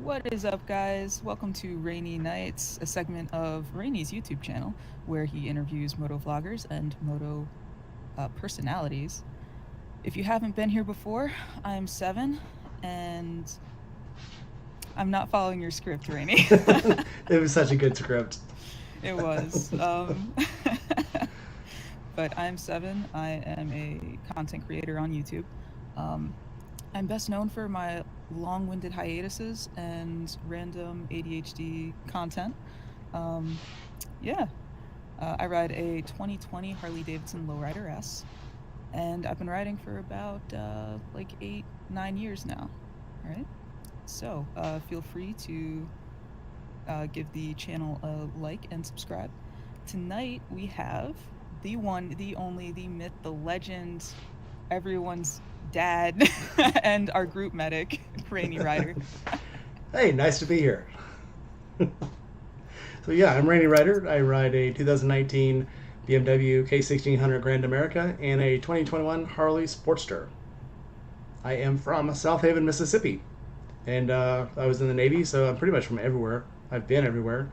What is up, guys? Welcome to Rainy Nights, a segment of Rainy's YouTube channel where he interviews moto vloggers and moto personalities. If you haven't been here before, I'm Seven, and I'm not following your script, Rainy. It was such a good script. It was. But I'm Seven. I am a content creator on YouTube. Um, I'm best known for my long winded hiatuses and random ADHD content. Um, yeah, I ride a 2020 Harley Davidson Lowrider S, and I've been riding for about like 8, 9 years now. All right. So feel free to give the channel a like and subscribe. Tonight we have the one, the only, the myth, the legend, everyone's dad, and our group medic, Rainy Rider. Hey, nice to be here. So yeah, I'm Randy Ryder. I ride a 2019 BMW K1600 Grand America and a 2021 Harley Sportster. I am from South Haven, Mississippi, and I was in the Navy, so I'm pretty much from everywhere. I've been everywhere.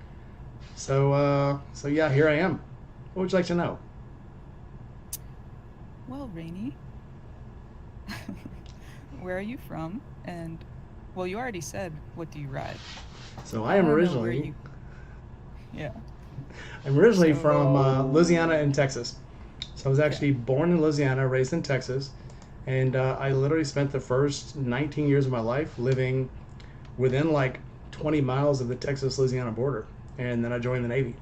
So yeah, here I am. What would you like to know? Well, Rainy, where are you from? And, well, you already said, what do you ride? So I want to know where you. Yeah. I'm originally So, from Louisiana and Texas. So I was okay. actually born in Louisiana, raised in Texas, and I literally spent the first 19 years of my life living within like 20 miles of the Texas-Louisiana border. And then I joined the Navy.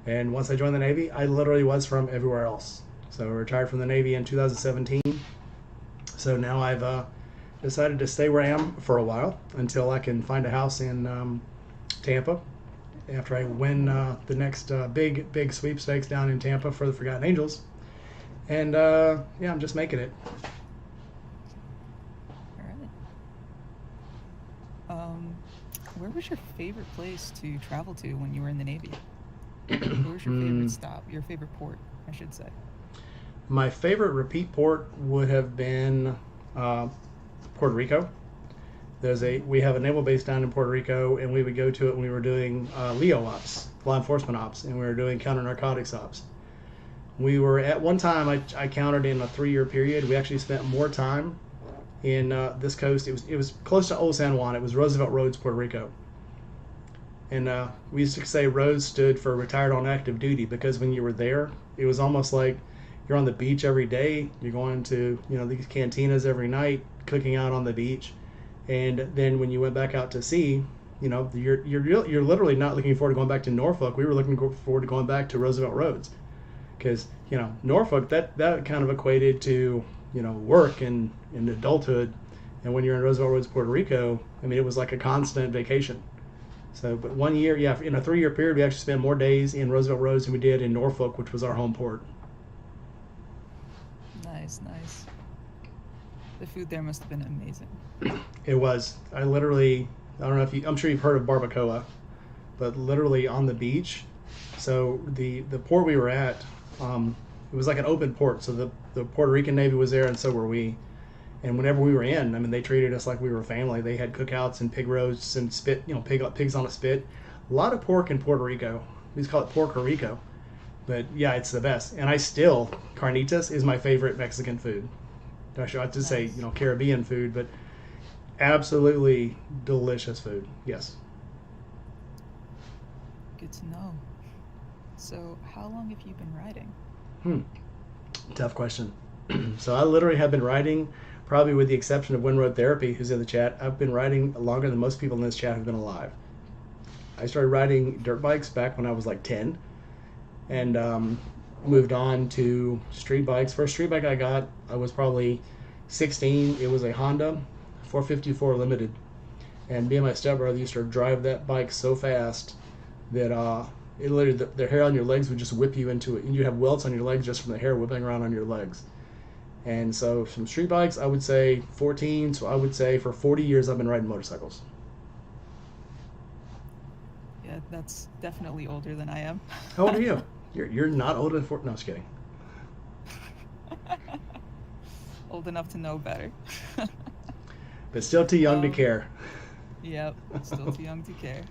And once I joined the Navy, I literally was from everywhere else. So I retired from the Navy in 2017. So now I've decided to stay where I am for a while until I can find a house in Tampa after I win the next big sweepstakes down in Tampa for the Forgotten Angels. And yeah, I'm just making it. All right. Um, where was your favorite place to travel to when you were in the Navy? Where was your favorite Mm, stop? Your favorite port, I should say. my favorite repeat port would have been uh, Puerto Rico. We have a naval base down in Puerto Rico, and we would go to it when we were doing LEO ops, law enforcement ops, and we were doing counter narcotics ops. We were at one time, I counted in a 3-year period. We actually spent more time in this coast. It was close to Old San Juan. It was Roosevelt Roads, Puerto Rico, and we used to say ROADS stood for retired on active duty because when you were there, it was almost like you're on the beach every day. You're going to these cantinas every night, cooking out on the beach, and then when you went back out to sea, you're literally not looking forward to going back to Norfolk. We were looking forward to going back to Roosevelt Roads because Norfolk that kind of equated to work and adulthood, and when you're in Roosevelt Roads, Puerto Rico, I mean it was like a constant vacation. So, but one year, yeah, in a 3-year period, we actually spent more days in Roosevelt Roads than we did in Norfolk, which was our home port. Nice, nice. The food there must have been amazing. It was. I don't know if I'm sure you've heard of barbacoa, but literally on the beach. So the port we were at, it was like an open port. So the Puerto Rican Navy was there, and so were we. And whenever we were in, I mean, they treated us like we were family. They had cookouts and pig roasts and spit, pigs on a spit. A lot of pork in Puerto Rico. We just call it Porco Rico. But yeah, it's the best. And carnitas is my favorite Mexican food. I should have to say, Nice. Caribbean food, but absolutely delicious food. Yes. Good to know. So, how long have you been riding? Hmm. Tough question. So I literally have been riding, probably with the exception of Windroad Therapy, who's in the chat. I've been riding longer than most people in this chat have been alive. I started riding dirt bikes back when I was like 10, and moved on to street bikes. First street bike I got, I was probably 16. It was a Honda 454 Limited, and me and my stepbrother used to drive that bike so fast that it literally the hair on your legs would just whip you into it, and you have welts on your legs just from the hair whipping around on your legs. And so from street bikes, I would say 14. So I would say for 40 years I've been riding motorcycles. Yeah, that's definitely older than I am. How old are you? You're not older than 40. No, just kidding. Old enough to know better. But still too young to um, care. Yep, still too young to care.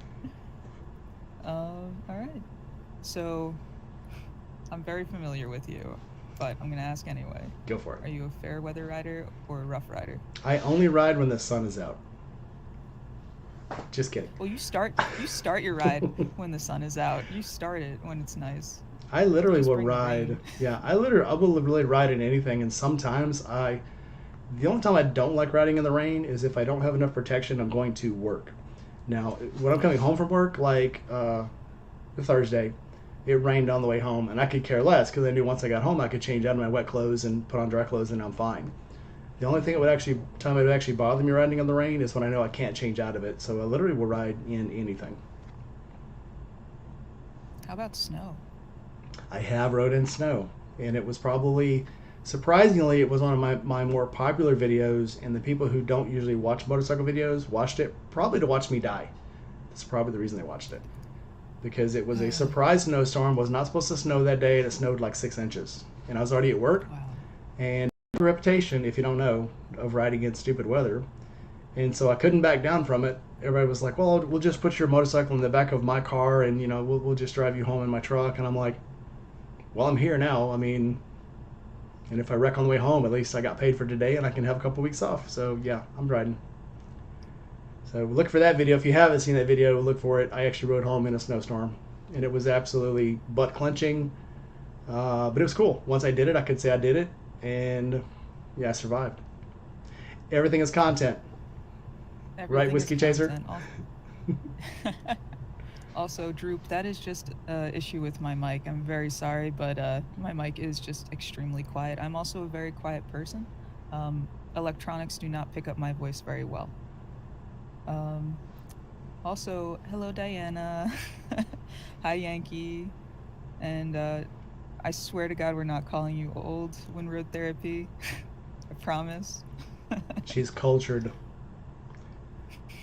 All right. So I'm very familiar with you, but I'm gonna ask anyway. Go for it. Are you a fair weather rider or a rough rider? I only ride when the sun is out. Just kidding. Well, you start your ride when the sun is out. You start it when it's nice. I literally Just will bring the ride. rain. Yeah, I will really ride in anything. And sometimes the only time I don't like riding in the rain is if I don't have enough protection. I'm going to work. Now, when I'm coming home from work, like Thursday, it rained on the way home, and I could care less because I knew once I got home I could change out of my wet clothes and put on dry clothes, and I'm fine. The only thing that would actually time it would actually bother me riding in the rain is when I know I can't change out of it. So I literally will ride in anything. How about snow? I have rode in snow, and it was probably surprisingly it was one of my more popular videos, and the people who don't usually watch motorcycle videos watched it probably to watch me die. That's probably the reason they watched it, because it was a surprise snowstorm. Was not supposed to snow that day, and it snowed like 6 inches, and I was already at work, Wow. and a reputation, if you don't know, of riding in stupid weather. And so I couldn't back down from it. Everybody was like, well, we'll just put your motorcycle in the back of my car, and we'll just drive you home in my truck. And I'm like, well, I'm here now. I mean, and if I wreck on the way home, at least I got paid for today and I can have a couple weeks off. So yeah, I'm riding. So look for that video. If you haven't seen that video, look for it. I actually rode home in a snowstorm, and it was absolutely butt clenching, but it was cool. Once I did it, I could say I did it, and yeah, I survived. Everything is content, right, Everything is Whiskey Chaser? content. Also, Droop, that is just an issue with my mic. I'm very sorry, but my mic is just extremely quiet. I'm also a very quiet person. Electronics do not pick up my voice very well. Um, Also, hello, Diana. Hi, Yankee. And I swear to God, we're not calling you old when road therapy. I promise. She's cultured.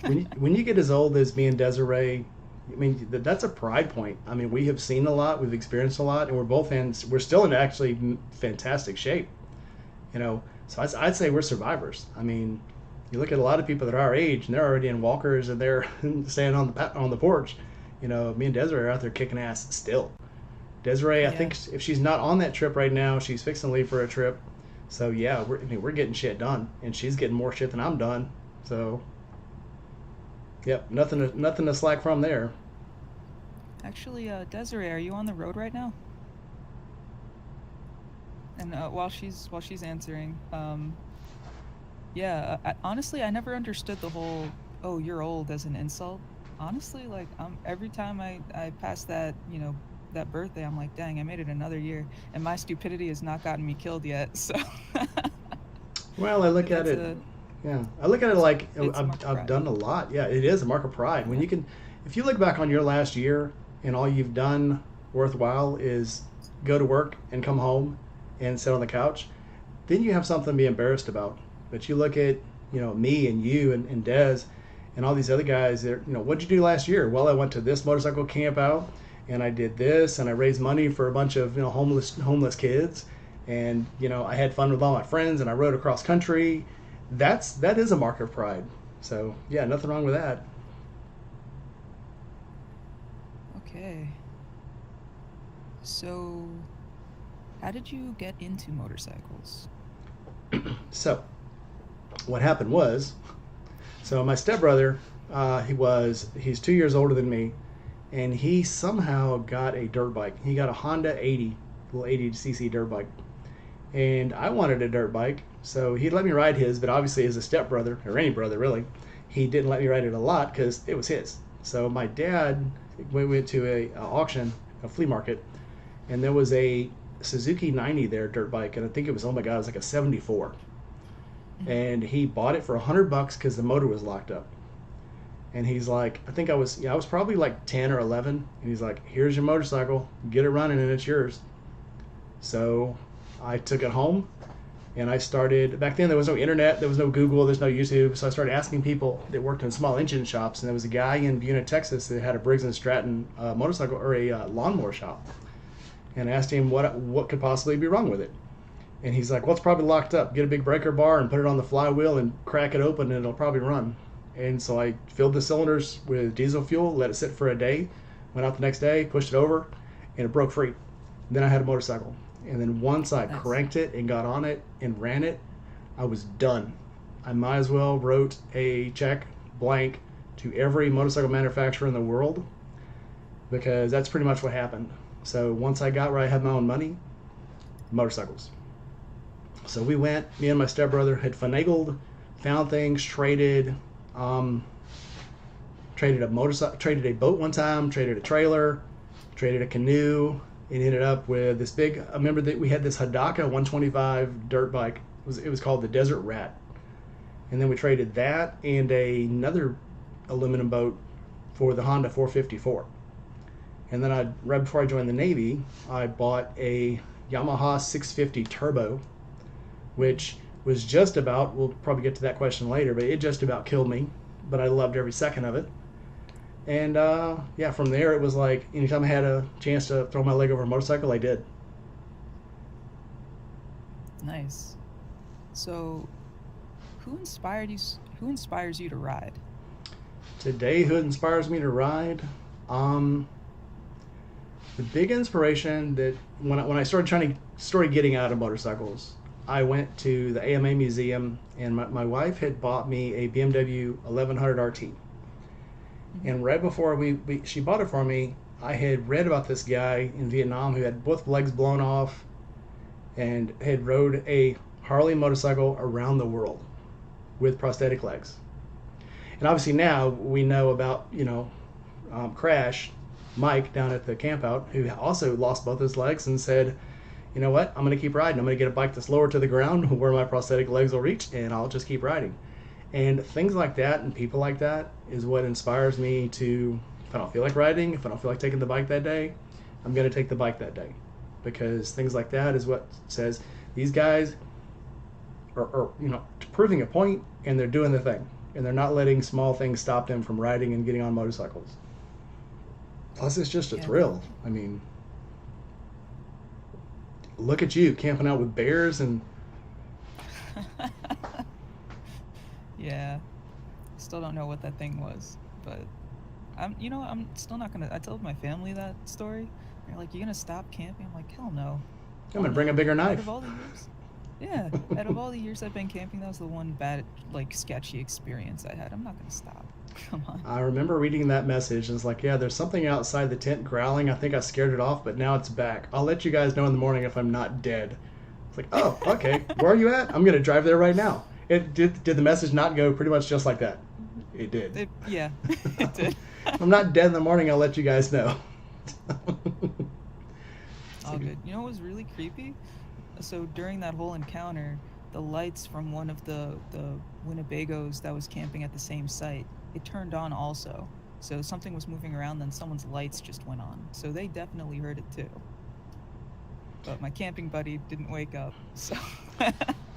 When you get as old as me and Desiree, I mean that's a pride point. I mean, we have seen a lot, we've experienced a lot, and we're still in actually fantastic shape. So I'd say we're survivors. I mean, you look at a lot of people that are our age, and they're already in walkers, and they're staying on the porch. Me and Desiree are out there kicking ass still. Desiree, I Yeah. think if she's not on that trip right now, she's fixing to leave for a trip. So yeah, we're getting shit done, and she's getting more shit than I'm done. So yep, nothing to slack from there. Actually, Desiree, are you on the road right now? And while she's answering, yeah, honestly, I never understood the whole "oh, you're old" as an insult. Honestly, like every time I pass that that birthday, I'm like, dang, I made it another year, and my stupidity has not gotten me killed yet. So Well, I look at that's it. a Yeah, I look at it like it's a mark of I've pride. done a lot. Yeah, it is a mark of pride when Yeah. you can. If you look back on your last year and all you've done worthwhile is go to work and come home and sit on the couch, then you have something to be embarrassed about. But you look at me and you and Dez and all these other guys that what'd you do last year? Well, I went to this motorcycle camp out and I did this and I raised money for a bunch of homeless kids, and I had fun with all my friends and I rode across country. That is a mark of pride. So yeah, nothing wrong with that. Okay. So, how did you get into motorcycles? So what happened was, so my stepbrother, he's 2 years older than me, and he somehow got a dirt bike. He got a Honda 80, little 80cc dirt bike, and I wanted a dirt bike, so he let me ride his. But obviously, as a stepbrother or any brother really, he didn't let me ride it a lot because it was his. So my dad, we went to a auction, a flea market, and there was a Suzuki 90 there, dirt bike, and I think it was, oh my god, it was like a 74, Mhm. and he bought it for $100 because the motor was locked up. And he's like, I think I was probably like 10 or 11, and he's like, here's your motorcycle, get it running and it's yours. So I took it home, and I started. Back then there was no internet, there was no Google, there's no YouTube, so I started asking people that worked in small engine shops, and there was a guy in Buena, Texas that had a Briggs and Stratton motorcycle or a lawnmower shop, and I asked him what could possibly be wrong with it. And he's like, well, it's probably locked up. Get a big breaker bar and put it on the flywheel and crack it open, and it'll probably run. And so I filled the cylinders with diesel fuel, let it sit for a day, went out the next day, pushed it over, and it broke free. Then I had a motorcycle. And then once I Nice. cranked it and got on it and ran it, I was done. I might as well wrote a check blank to every motorcycle manufacturer in the world, because that's pretty much what happened. So once I got where I had my own money, motorcycles. So we went, me and my stepbrother had finagled, found things, traded a motorcycle, traded a boat one time, traded a trailer, traded a canoe, and ended up with this big. I remember that we had this Hadaka 125 dirt bike. It was called the Desert Rat, and then we traded that and another aluminum boat for the Honda 454. And then right before I joined the Navy, I bought a Yamaha 650 Turbo, which was just about, we'll probably get to that question later, but it just about killed me, but I loved every second of it. And yeah, from there it was like anytime I had a chance to throw my leg over a motorcycle, I did. Nice. So, who inspires you to ride? Today, who inspires me to ride? The big inspiration that when I started getting out of motorcycles, I went to the AMA museum, and my wife had bought me a BMW 1100 RT. And right before she bought it for me, I had read about this guy in Vietnam who had both legs blown off and had rode a Harley motorcycle around the world with prosthetic legs. And obviously now we know about, Crash, Mike down at the campout, who also lost both his legs and said, you know what, I'm going to keep riding. I'm going to get a bike that's lower to the ground where my prosthetic legs will reach, and I'll just keep riding. And things like that and people like that is what inspires me to, if I don't feel like riding, if I don't feel like taking the bike that day, I'm going to take the bike that day. Because things like that is what says these guys are proving a point, and they're doing the thing. And they're not letting small things stop them from riding and getting on motorcycles. Plus, it's just a thrill. I mean, look at you camping out with bears and... Yeah. Still don't know what that thing was, but I'm still not gonna. I told my family that story. They're like, "You gonna stop camping?" I'm like, "Hell no." I'm gonna bring a bigger Out knife. of all the years, yeah, out of all the years I've been camping, that was the one bad, sketchy experience I had. I'm not gonna stop. Come on. I remember reading that message, and it's like, yeah, there's something outside the tent growling. I think I scared it off, but now it's back. I'll let you guys know in the morning if I'm not dead. It's like, oh, okay. Where are you at? I'm gonna drive there right now. It did the message not go pretty much just like that? It did. Yeah, it did. If I'm not dead in the morning, I'll let you guys know. All good. You know what was really creepy? So during that whole encounter, the lights from one of the Winnebagos that was camping at the same site, it turned on also. So something was moving around, then someone's lights just went on. So they definitely heard it too. But my camping buddy didn't wake up, so...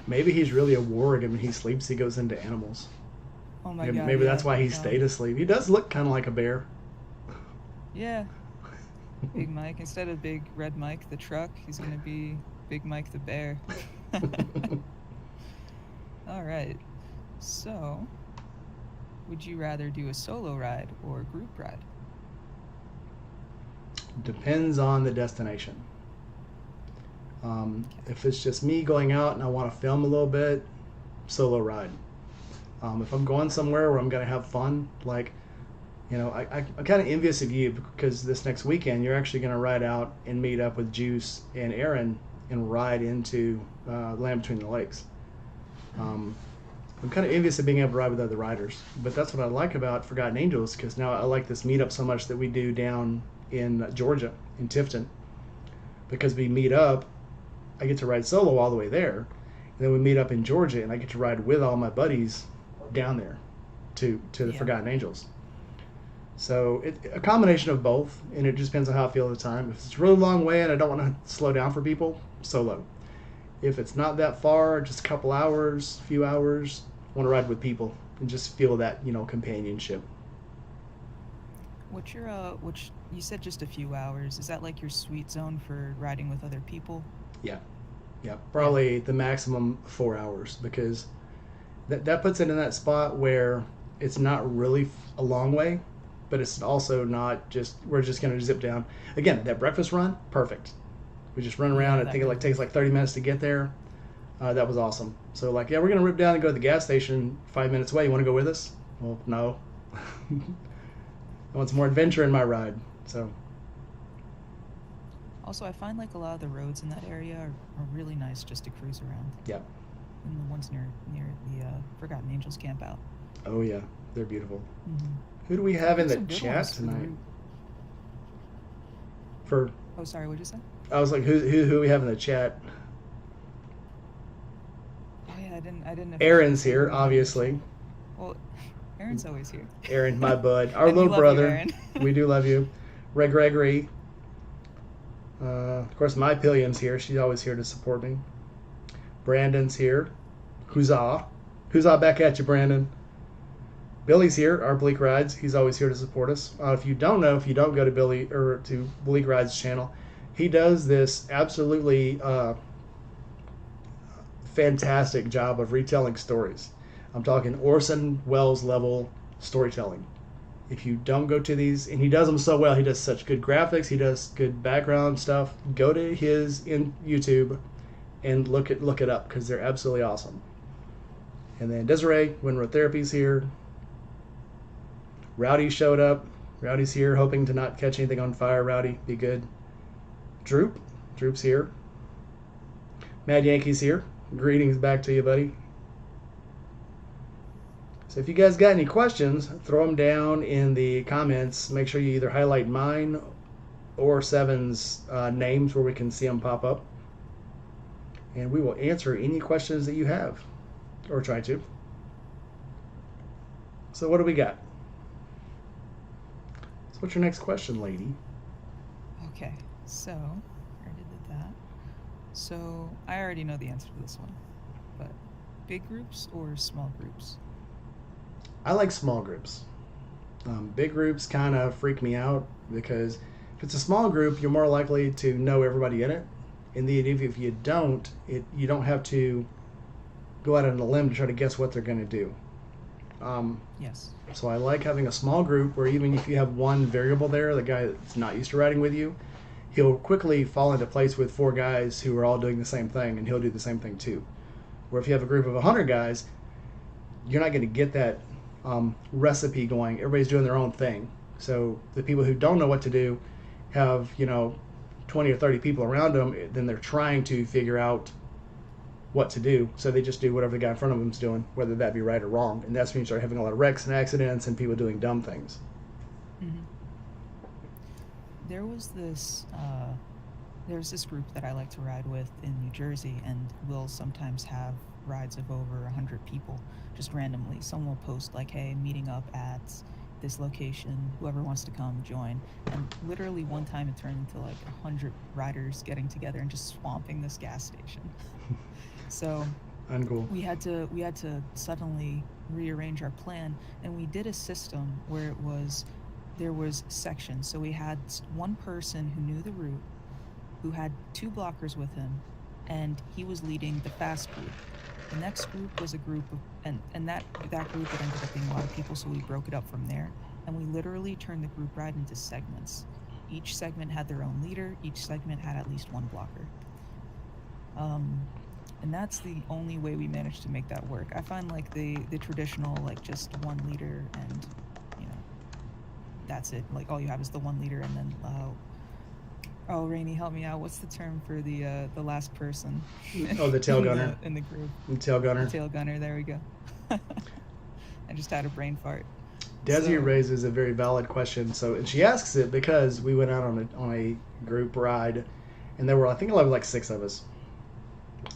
Maybe he's really a warg, and when he sleeps, he goes into animals. Oh my god. Maybe yeah. that's why he stayed asleep. He does look kind of like a bear. Yeah. Big Mike. Instead of Big Red Mike the truck, he's going to be Big Mike the bear. All right. So, would you rather do a solo ride or a group ride? Depends on the destination. If it's just me going out and I want to film a little bit, solo ride. If I'm going somewhere where I'm going to have fun, I'm kind of envious of you, because this next weekend you're actually going to ride out and meet up with Juice and Aaron and ride into Land Between the Lakes. I'm kind of envious of being able to ride with other riders, but that's what I like about Forgotten Angels, because now I like this meetup so much that we do down in Georgia, in Tifton, because we meet up. I get to ride solo all the way there, and then we meet up in Georgia, and I get to ride with all my buddies down there to the Forgotten Angels. So a combination of both, and it just depends on how I feel at the time. If it's a really long way and I don't want to slow down for people, solo. If it's not that far, just a couple hours, few hours, I want to ride with people and just feel that, companionship. What's your which you said just a few hours. Is that like your sweet zone for riding with other people? Yeah, probably the maximum 4 hours, because that puts it in that spot where It's not really a long way, but it's also not just, we're just going to zip down. Again, that breakfast run, perfect. We just run around. Yeah, I think it really takes like 30 minutes to get there. That was awesome. So like, yeah, we're going to rip down and go to the gas station 5 minutes away. You want to go with us? Well, no. I want some more adventure in my ride. So Also, I find like a lot of the roads in that area are really nice just to cruise around. yeah. And the ones near the Forgotten Angels camp out. Oh yeah, they're beautiful. Mm-hmm. Who do we have in the Some good chat ones for the tonight? route. For Oh, sorry, what'd you say? I was like, who we have in the chat? Oh yeah, I didn't. Aaron's officially say who here, we had in the obviously. chat. Well, Aaron's always here. Aaron, my bud, our And we little love you, brother. Aaron. We do love you. Red Gregory. Of course, my Pillion's here. She's always here to support me. Brandon's here. Huzzah. Huzzah back at you, Brandon. Billy's here, our Bleak Rides. He's always here to support us. If you don't know, if you don't go to Billy or to Bleak Rides channel, he does this absolutely fantastic job of retelling stories. I'm talking Orson Welles level storytelling. If you don't go to these, and he does them so well, he does such good graphics, he does good background stuff. Go to his in YouTube and look it up because they're absolutely awesome. And then Desiree, Winroad Therapy's here. Rowdy showed up. Rowdy's here, hoping to not catch anything on fire. Rowdy, be good. Droop's here. Mad Yankee's here. Greetings back to you, buddy. So if you guys got any questions, throw them down in the comments. Make sure you either highlight mine or Seven's names where we can see them pop up. And we will answer any questions that you have, or try to. So what do we got? So what's your next question, lady? Okay, so I already did that. So I already know the answer to this one, but big groups or small groups? I like small groups. Big groups kind of freak me out because if it's a small group, you're more likely to know everybody in it. And if you don't, you don't have to go out on a limb to try to guess what they're going to do. Yes. So I like having a small group where even if you have one variable there, the guy that's not used to riding with you, he'll quickly fall into place with 4 guys who are all doing the same thing, and he'll do the same thing too. Where if you have a group of 100 guys, you're not going to get that recipe going. Everybody's doing their own thing. So the people who don't know what to do have 20 or 30 people around them, then they're trying to figure out what to do. So they just do whatever the guy in front of them's doing, whether that be right or wrong. And that's when you start having a lot of wrecks and accidents and people doing dumb things. Mm-hmm. There was this group that I like to ride with in New Jersey, and we'll sometimes have rides of over 100 people just randomly. Someone will post like, hey, meeting up at this location, whoever wants to come join. And literally one time it turned into like 100 riders getting together and just swamping this gas station. So Uncool. we had to suddenly rearrange our plan, and we did a system where there was sections. So we had one person who knew the route, who had 2 blockers with him, and he was leading the fast group. The next group was a group of, and that group it ended up being a lot of people, so we broke it up from there, and we literally turned the group ride into segments. Each segment had their own leader. Each segment had at least 1 blocker. And that's the only way we managed to make that work. I find like the traditional, like just 1 leader and that's it. Like all you have is the 1 leader, and then oh, Rainey, help me out. What's the term for the last person? Oh, the tail gunner. in the group. The tail gunner. The tail gunner. There we go. I just had a brain fart. Desi raises a very valid question. So, and she asks it because we went out on a group ride, and there were, I think, like 6 of us,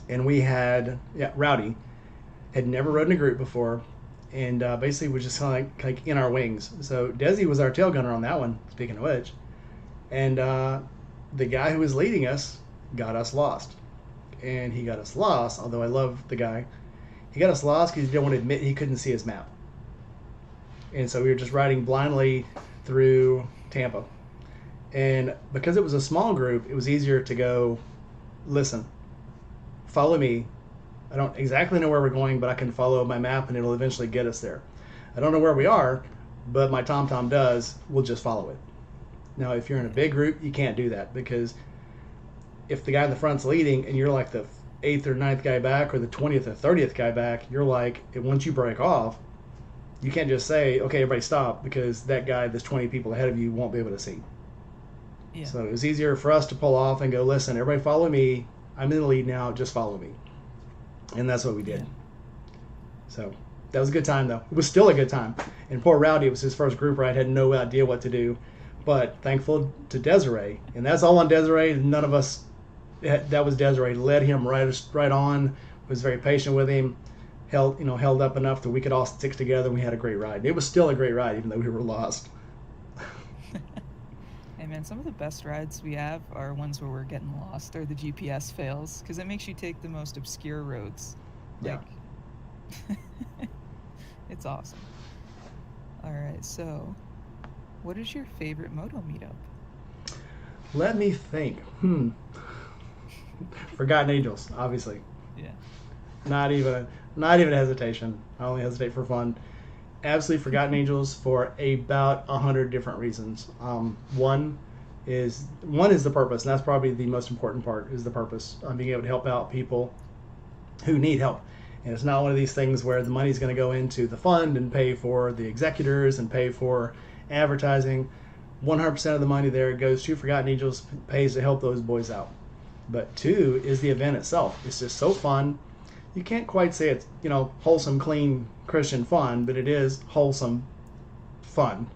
and we had Rowdy had never ridden a group before, and basically was just kind of like in our wings. So Desi was our tail gunner on that one. Speaking of which, and the guy who was leading us got us lost, and he got us lost. Although I love the guy, he got us lost because he didn't want to admit he couldn't see his map. And so we were just riding blindly through Tampa. And because it was a small group, it was easier to go, listen, follow me. I don't exactly know where we're going, but I can follow my map and it'll eventually get us there. I don't know where we are, but my TomTom does. We'll just follow it. Now, if you're in a big group, you can't do that because if the guy in the front's leading and you're like the 8th or 9th guy back or the 20th or 30th guy back, you're like, once you break off, you can't just say, okay, everybody stop, because that guy that's 20 people ahead of you won't be able to see. Yeah. So it was easier for us to pull off and go, listen, everybody follow me. I'm in the lead now. Just follow me. And that's what we did. Yeah. So that was a good time, though. It was still a good time. And poor Rowdy, it was his first group ride, had no idea what to do. But thankful to Desiree. And that's all on Desiree. None of us, that was Desiree. Led him right on, was very patient with him, held up enough that we could all stick together, and we had a great ride. It was still a great ride, even though we were lost. Hey man, some of the best rides we have are ones where we're getting lost or the GPS fails, because it makes you take the most obscure roads. Yeah. It's awesome. All right, so what is your favorite moto meetup? Let me think. Forgotten Angels, obviously. Yeah. Not even a hesitation. I only hesitate for fun. Absolutely Forgotten Angels for about 100 different reasons. One is the purpose, and that's probably the most important part, is the purpose of being able to help out people who need help. And it's not one of these things where the money's going to go into the fund and pay for the executors and pay for advertising. 100% of the money there goes to Forgotten Angels, pays to help those boys out. But two is the event itself. It's just so fun. You can't quite say it's, wholesome, clean, Christian fun, but it is wholesome fun.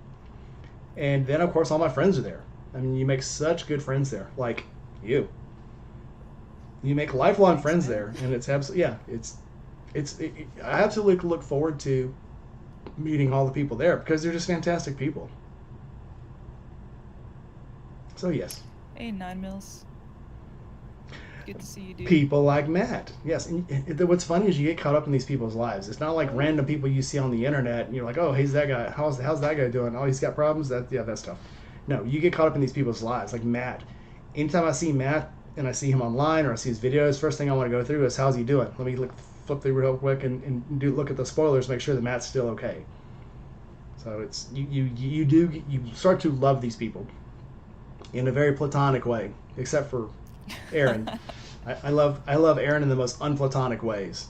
And then, of course, all my friends are there. I mean, you make such good friends there, like you. You make lifelong friends there, and it's absolutely, I absolutely look forward to meeting all the people there because they're just fantastic people. So, yes. Hey, 9 Mils. Good to see you, dude. People like Matt. Yes. And what's funny is you get caught up in these people's lives. It's not like random people you see on the internet and you're like, oh, he's that guy. How's that guy doing? Oh, he's got problems? That stuff. No, you get caught up in these people's lives. Like Matt. Anytime I see Matt and I see him online or I see his videos, first thing I want to go through is, how's he doing? Let me flip through real quick and look at the spoilers, make sure that Matt's still okay. So it's you start to love these people in a very platonic way, except for Aaron. I love Aaron in the most unplatonic ways.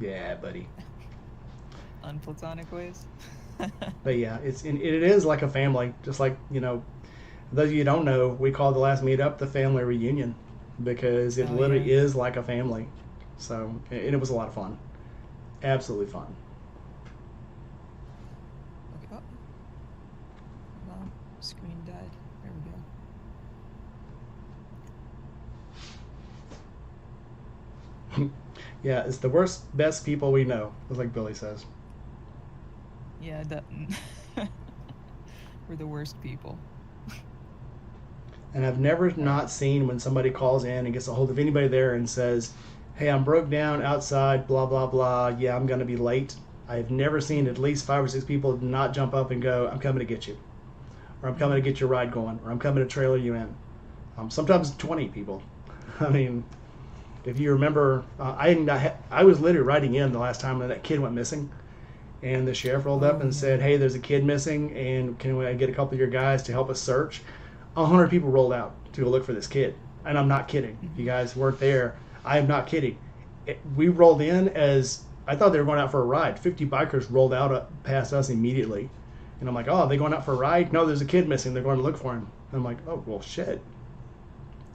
Yeah, buddy. Unplatonic ways? But yeah, it is like a family. Just like, those of you who don't know, we call the last meetup the family reunion because it literally is like a family. So, and it was a lot of fun. Absolutely fun. Okay. Oh. Hold on. Screen died. There we go. Yeah, it's the best people we know, like Billy says. Yeah, we're the worst people. And I've never not seen when somebody calls in and gets a hold of anybody there and says, hey, I'm broke down outside, blah, blah, blah. Yeah, I'm going to be late. I've never seen at least 5 or 6 people not jump up and go, I'm coming to get you. Or I'm coming to get your ride going. Or I'm coming to trailer you in. Sometimes 20 people. I mean, if you remember, I was literally riding in the last time that kid went missing. And the sheriff rolled up and said, hey, there's a kid missing, and can I get a couple of your guys to help us search? 100 people rolled out to go look for this kid. And I'm not kidding. If you guys weren't there, I am not kidding. We rolled in as, I thought they were going out for a ride. 50 bikers rolled out past us immediately. And I'm like, oh, are they going out for a ride? No, there's a kid missing. They're going to look for him. And I'm like, oh, well, shit.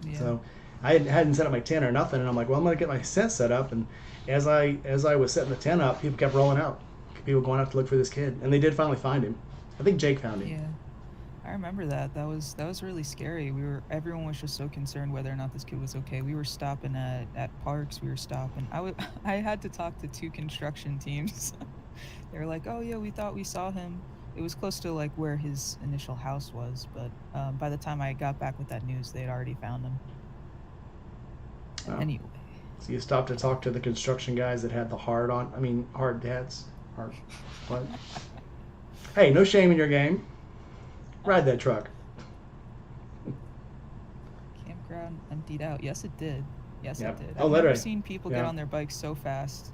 Yeah. So I hadn't set up my tent or nothing. And I'm like, well, I'm going to get my tent set up. And as I was setting the tent up, people kept rolling out. People going out to look for this kid. And they did finally find him. I think Jake found him. Yeah. I remember that. That was really scary. Everyone was just so concerned whether or not this kid was okay. We were stopping at parks. We were stopping. I had to talk to 2 construction teams. They were like, "Oh yeah, we thought we saw him." It was close to like where his initial house was, but by the time I got back with that news, they had already found him. Oh. Anyway. So you stopped to talk to the construction guys that had the hard hats. What? Hey, no shame in your game. Ride that truck. Campground emptied out. Yes, it did. Yes, Yep. it did. Oh, I've literally. never seen people get on their bikes so fast.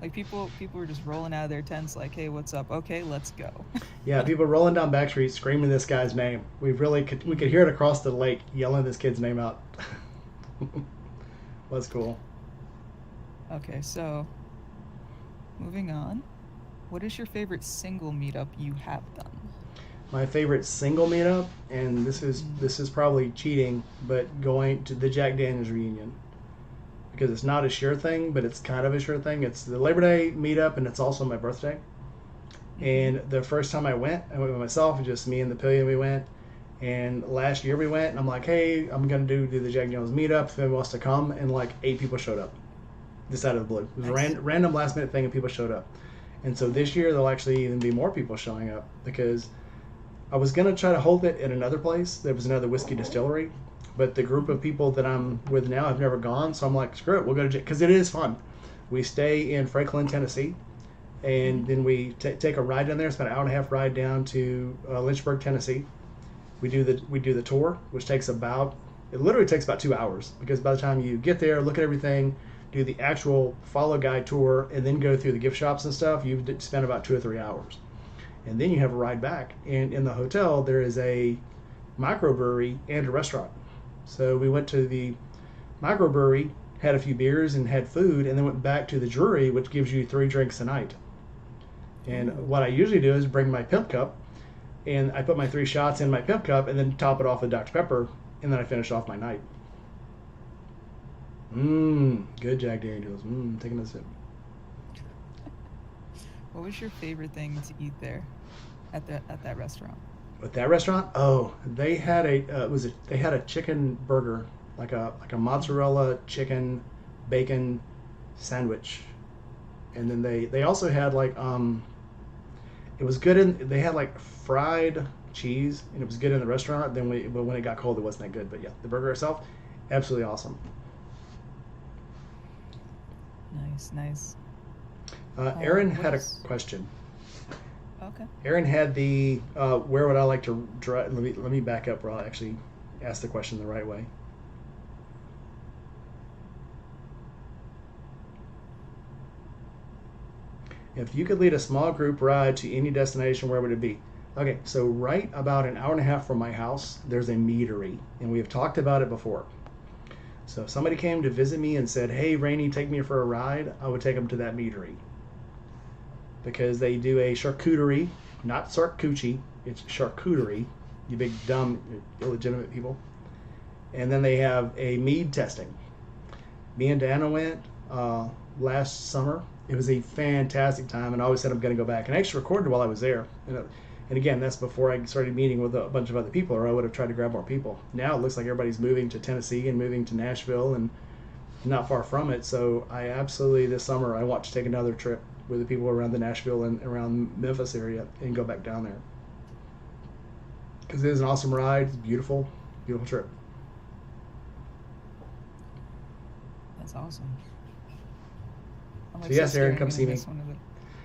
Like people were just rolling out of their tents like, "Hey, what's up? Okay, let's go." Yeah, people rolling down back streets screaming this guy's name. We could hear it across the lake yelling this kid's name out. Was cool. Okay, so moving on. What is your favorite single meetup you have done? My favorite single meetup, and this is probably cheating, but going to the Jack Daniels reunion because it's not a sure thing, but it's kind of a sure thing. It's the Labor Day meetup, and it's also my birthday. And the first time I went with myself, just me and the pillion. We went, and last year we went, and I'm like, hey, I'm gonna do the Jack Daniels meetup. If anyone wants to come, and like 8 people showed up, this out of the blue. It was a Nice. random last minute thing, and people showed up. And so this year there'll actually even be more people showing up because I was gonna try to hold it at another place. There was another whiskey distillery, but the group of people that I'm with now have never gone, so I'm like, screw it, we'll go to because it is fun. We stay in Franklin, Tennessee, and then we take a ride down there. It's about an hour and a half ride down to Lynchburg, Tennessee. We do the tour, which takes about it literally takes about 2 hours because by the time you get there, look at everything, do the actual follow guide tour, and then go through the gift shops and stuff, you've spent about 2 or 3 hours, and then you have a ride back. And in the hotel, there is a microbrewery and a restaurant. So we went to the microbrewery, had a few beers and had food, and then went back to the brewery, which gives you 3 drinks a night. And what I usually do is bring my pimp cup, and I put my 3 shots in my pimp cup, and then top it off with Dr. Pepper, and then I finish off my night. Good Jack Daniels. Taking a sip. What was your favorite thing to eat there at that restaurant? With that restaurant, oh, they had they had a chicken burger, like a mozzarella chicken bacon sandwich, and then they also had like it was good they had like fried cheese, and it was good in the restaurant. But when it got cold, it wasn't that good. But yeah, the burger itself, absolutely awesome. Nice, nice. Aaron What had a is question. okay? Aaron had the where would I like to drive? Let me back up where I'll actually ask the question the right way. If you could lead a small group ride to any destination, where would it be? Okay, so right about an hour and a half from my house, there's a meadery, and we have talked about it before. So if somebody came to visit me and said, hey, Rainey, take me for a ride, I would take them to that meadery. Because they do a charcuterie, not charcuterie, it's charcuterie, you big, dumb, illegitimate people. And then they have a mead testing. Me and Diana went last summer. It was a fantastic time, and I always said I'm going to go back. And I actually recorded while I was there. And again, that's before I started meeting with a bunch of other people, or I would have tried to grab more people. Now it looks like everybody's moving to Tennessee and moving to Nashville and not far from it. So I absolutely, this summer, I want to take another trip with the people around the Nashville and around Memphis area and go back down there. Because it is an awesome ride. It's beautiful, beautiful trip. That's awesome. I'm So yes, Aaron, scared I'm come gonna see me. miss one of the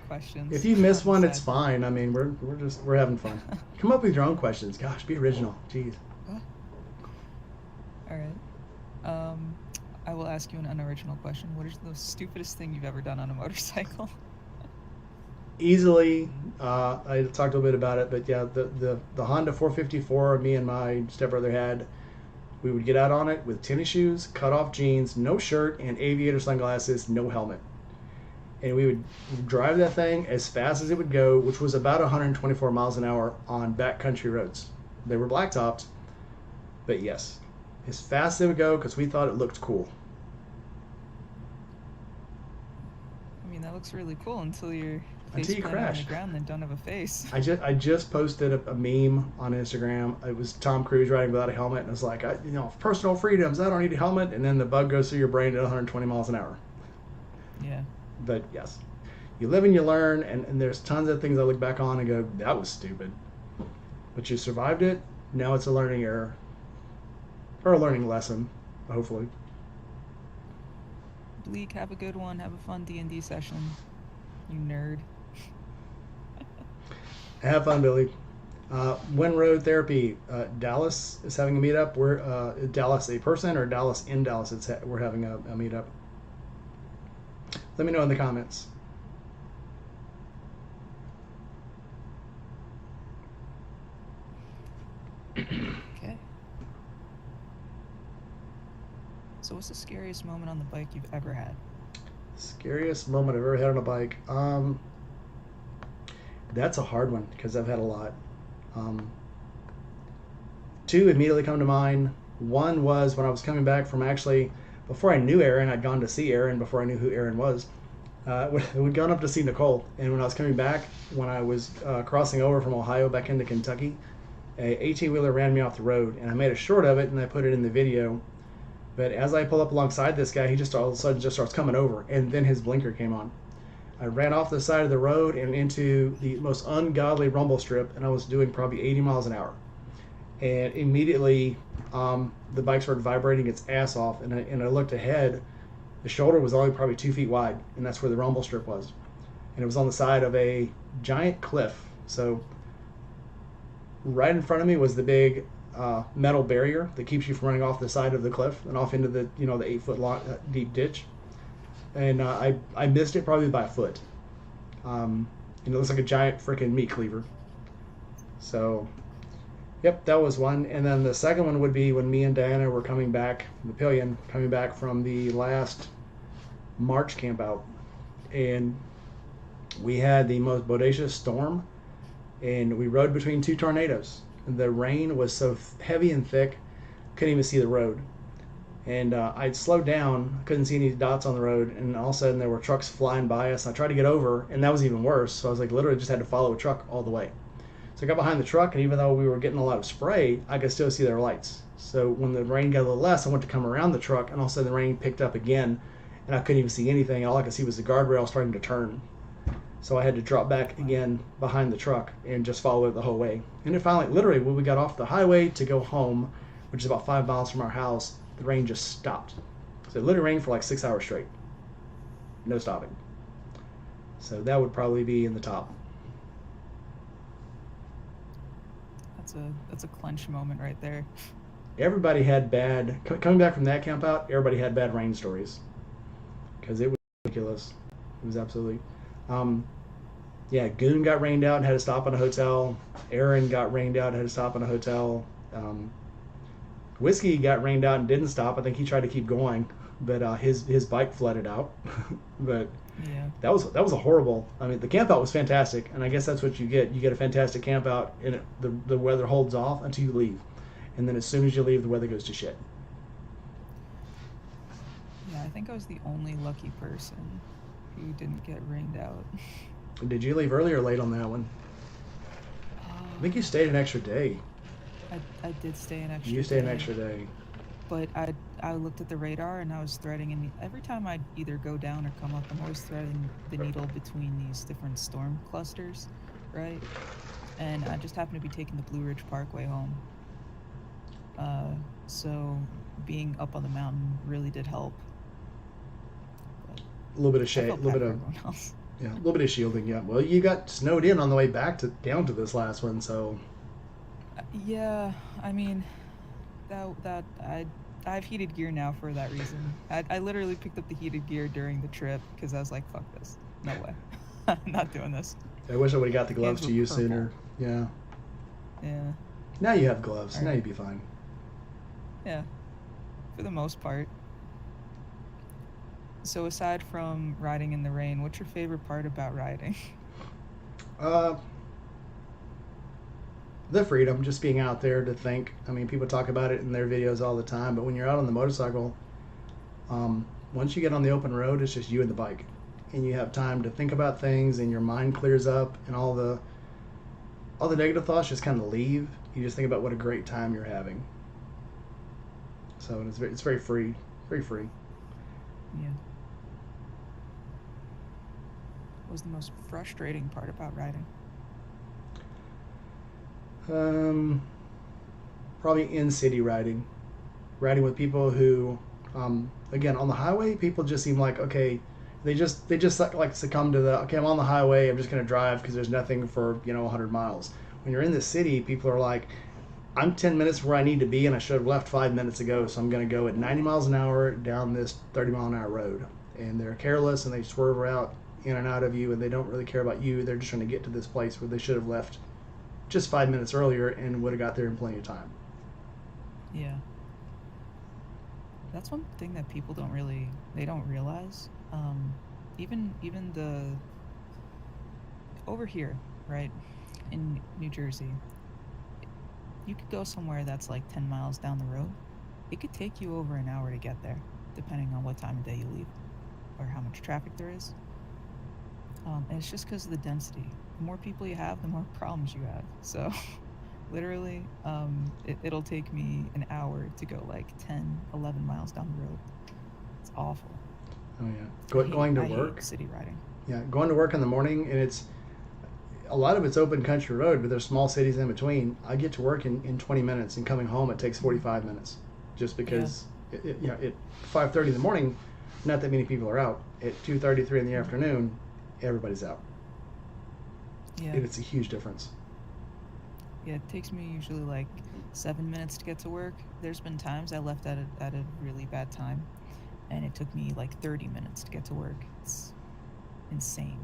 questions. If you miss I'm one, it's sad. fine. I mean, we're having fun. Come up with your own questions. Gosh, be original. Jeez. All right. I will ask you an unoriginal question. What is the stupidest thing you've ever done on a motorcycle? Easily, I talked a little bit about it, but yeah, the Honda 454 me and my stepbrother had, we would get out on it with tennis shoes, cut off jeans, no shirt, and aviator sunglasses, no helmet. And we would drive that thing as fast as it would go, which was about 124 miles an hour on backcountry roads. They were blacktops, but yes, as fast as it would go because we thought it looked cool. I mean, that looks really cool until you're Until face you planted on crash. the ground and don't have a face. I just posted a meme on Instagram. It was Tom Cruise riding without a helmet, and it was like, personal freedoms. I don't need a helmet, and then the bug goes through your brain at 120 miles an hour. Yeah. But yes, you live and you learn, and there's tons of things I look back on and go, that was stupid. But you survived it. Now it's a learning error, or a learning lesson, hopefully. Bleak, have a good one. Have a fun D&D session. You nerd. Have fun, Billy. When Road Therapy, Dallas is having a meetup. We're Dallas a person or Dallas in Dallas? We're having a meetup. Let me know in the comments. So, what's the scariest moment on the bike you've ever had? Scariest moment I've ever had on a bike. That's a hard one because I've had a lot. Um, Two immediately come to mind. One was when I was coming back from actually before I knew Aaron. I'd gone to see Aaron before I knew who Aaron was. We'd gone up to see Nicole, and when I was coming back, when I was crossing over from Ohio back into Kentucky, a 18-wheeler ran me off the road, and I made a short of it and I put it in the video. But as I pull up alongside this guy, he just all of a sudden just starts coming over, and then his blinker came on. I ran off the side of the road and into the most ungodly rumble strip, and I was doing probably 80 miles an hour. And immediately, the bike started vibrating its ass off, and I looked ahead. The shoulder was only probably 2 feet wide, and that's where the rumble strip was. And it was on the side of a giant cliff. So right in front of me was the big metal barrier that keeps you from running off the side of the cliff and off into the the 8 foot long deep ditch. And I missed it probably by a foot. It looks like a giant freaking meat cleaver. So, yep, that was one. And then the second one would be when me and Diana were coming back, the Pillion, coming back from the last March camp out. And we had the most bodacious storm, and we rode between two tornadoes. The rain was so heavy and thick, couldn't even see the road. And I'd slowed down, couldn't see any dots on the road, and all of a sudden there were trucks flying by us. I tried to get over, and that was even worse. So I was like, literally just had to follow a truck all the way. So I got behind the truck, and even though we were getting a lot of spray, I could still see their lights. So when the rain got a little less, I went to come around the truck, and all of a sudden the rain picked up again, and I couldn't even see anything. All I could see was the guardrail starting to turn. So I had to drop back again behind the truck and just follow it the whole way. And it finally, literally, when we got off the highway to go home, which is about 5 miles from our house, the rain just stopped. So it literally rained for like 6 hours straight. No stopping. So that would probably be in the top. That's a clench moment right there. Everybody had bad, coming back from that camp out, everybody had bad rain stories. Because it was ridiculous. It was absolutely... yeah, Goon got rained out and had to stop in a hotel. Aaron got rained out and had to stop in a hotel. Whiskey got rained out and didn't stop. I think he tried to keep going, but his bike flooded out. But Yeah. that was a horrible. I mean, the camp out was fantastic, and I guess that's what you get. You get a fantastic camp out, and the weather holds off until you leave, and then as soon as you leave, the weather goes to shit. Yeah, I think I was the only lucky person who didn't get rained out. Did you leave early or late on that one? I think you stayed an extra day. I did stay an extra You stayed an day, extra day. but I looked at the radar and I was threading, and every time I'd either go down or come up, I'm always threading the needle between these different storm clusters, right? And I just happened to be taking the Blue Ridge Parkway home. So being up on the mountain really did help. But A little bit of I shade, a felt little bad bit for of everyone else. yeah, a little bit of shielding. Yeah. Well, you got snowed in on the way back down to this last one, so Yeah, I mean, that I have heated gear now for that reason. I literally picked up the heated gear during the trip because I was like, fuck this, no way, I'm not doing this. I wish I would have got the gloves Hands to were you purple. sooner. Yeah. Yeah, Now you have gloves. All Now right. you'd be fine. Yeah, for the most part. So aside from riding in the rain, what's your favorite part about riding? Uh, the freedom, just being out there to think. I mean, people talk about it in their videos all the time, but when you're out on the motorcycle, once you get on the open road, it's just you and the bike, and you have time to think about things, and your mind clears up, and all the negative thoughts just kind of leave. You just think about what a great time you're having. So it's very free, very free. Yeah. What was the most frustrating part about riding? Um, Probably in city riding with people who, again, on the highway, people just seem like okay, they just like succumb to the okay, I'm on the highway, I'm just gonna drive because there's nothing for 100 miles. When you're in the city, people are like, I'm 10 minutes where I need to be, and I should have left 5 minutes ago, so I'm gonna go at 90 miles an hour down this 30-mile-an-hour road, and they're careless and they swerve out in and out of you, and they don't really care about you. They're just trying to get to this place where they should have left just 5 minutes earlier and would have got there in plenty of time. Yeah. That's one thing that people they don't realize. Even the over here, right, in New Jersey, you could go somewhere that's like 10 miles down the road. It could take you over an hour to get there, depending on what time of day you leave or how much traffic there is. And it's just because of the density. The more people you have, the more problems you have. So, literally, it'll take me an hour to go like 10, 11 miles down the road. It's awful. Oh yeah, going to I work. hate city riding. Yeah, going to work in the morning, and it's a lot of it's open country road, but there's small cities in between. I get to work in 20 minutes, and coming home it takes 45 minutes, just because at 5:30 in the morning, not that many people are out. At 2:30, 3 in the afternoon, everybody's out. Yeah. And it's a huge difference. Yeah, it takes me usually like 7 minutes to get to work. There's been times I left at a really bad time, and it took me like 30 minutes to get to work. It's insane.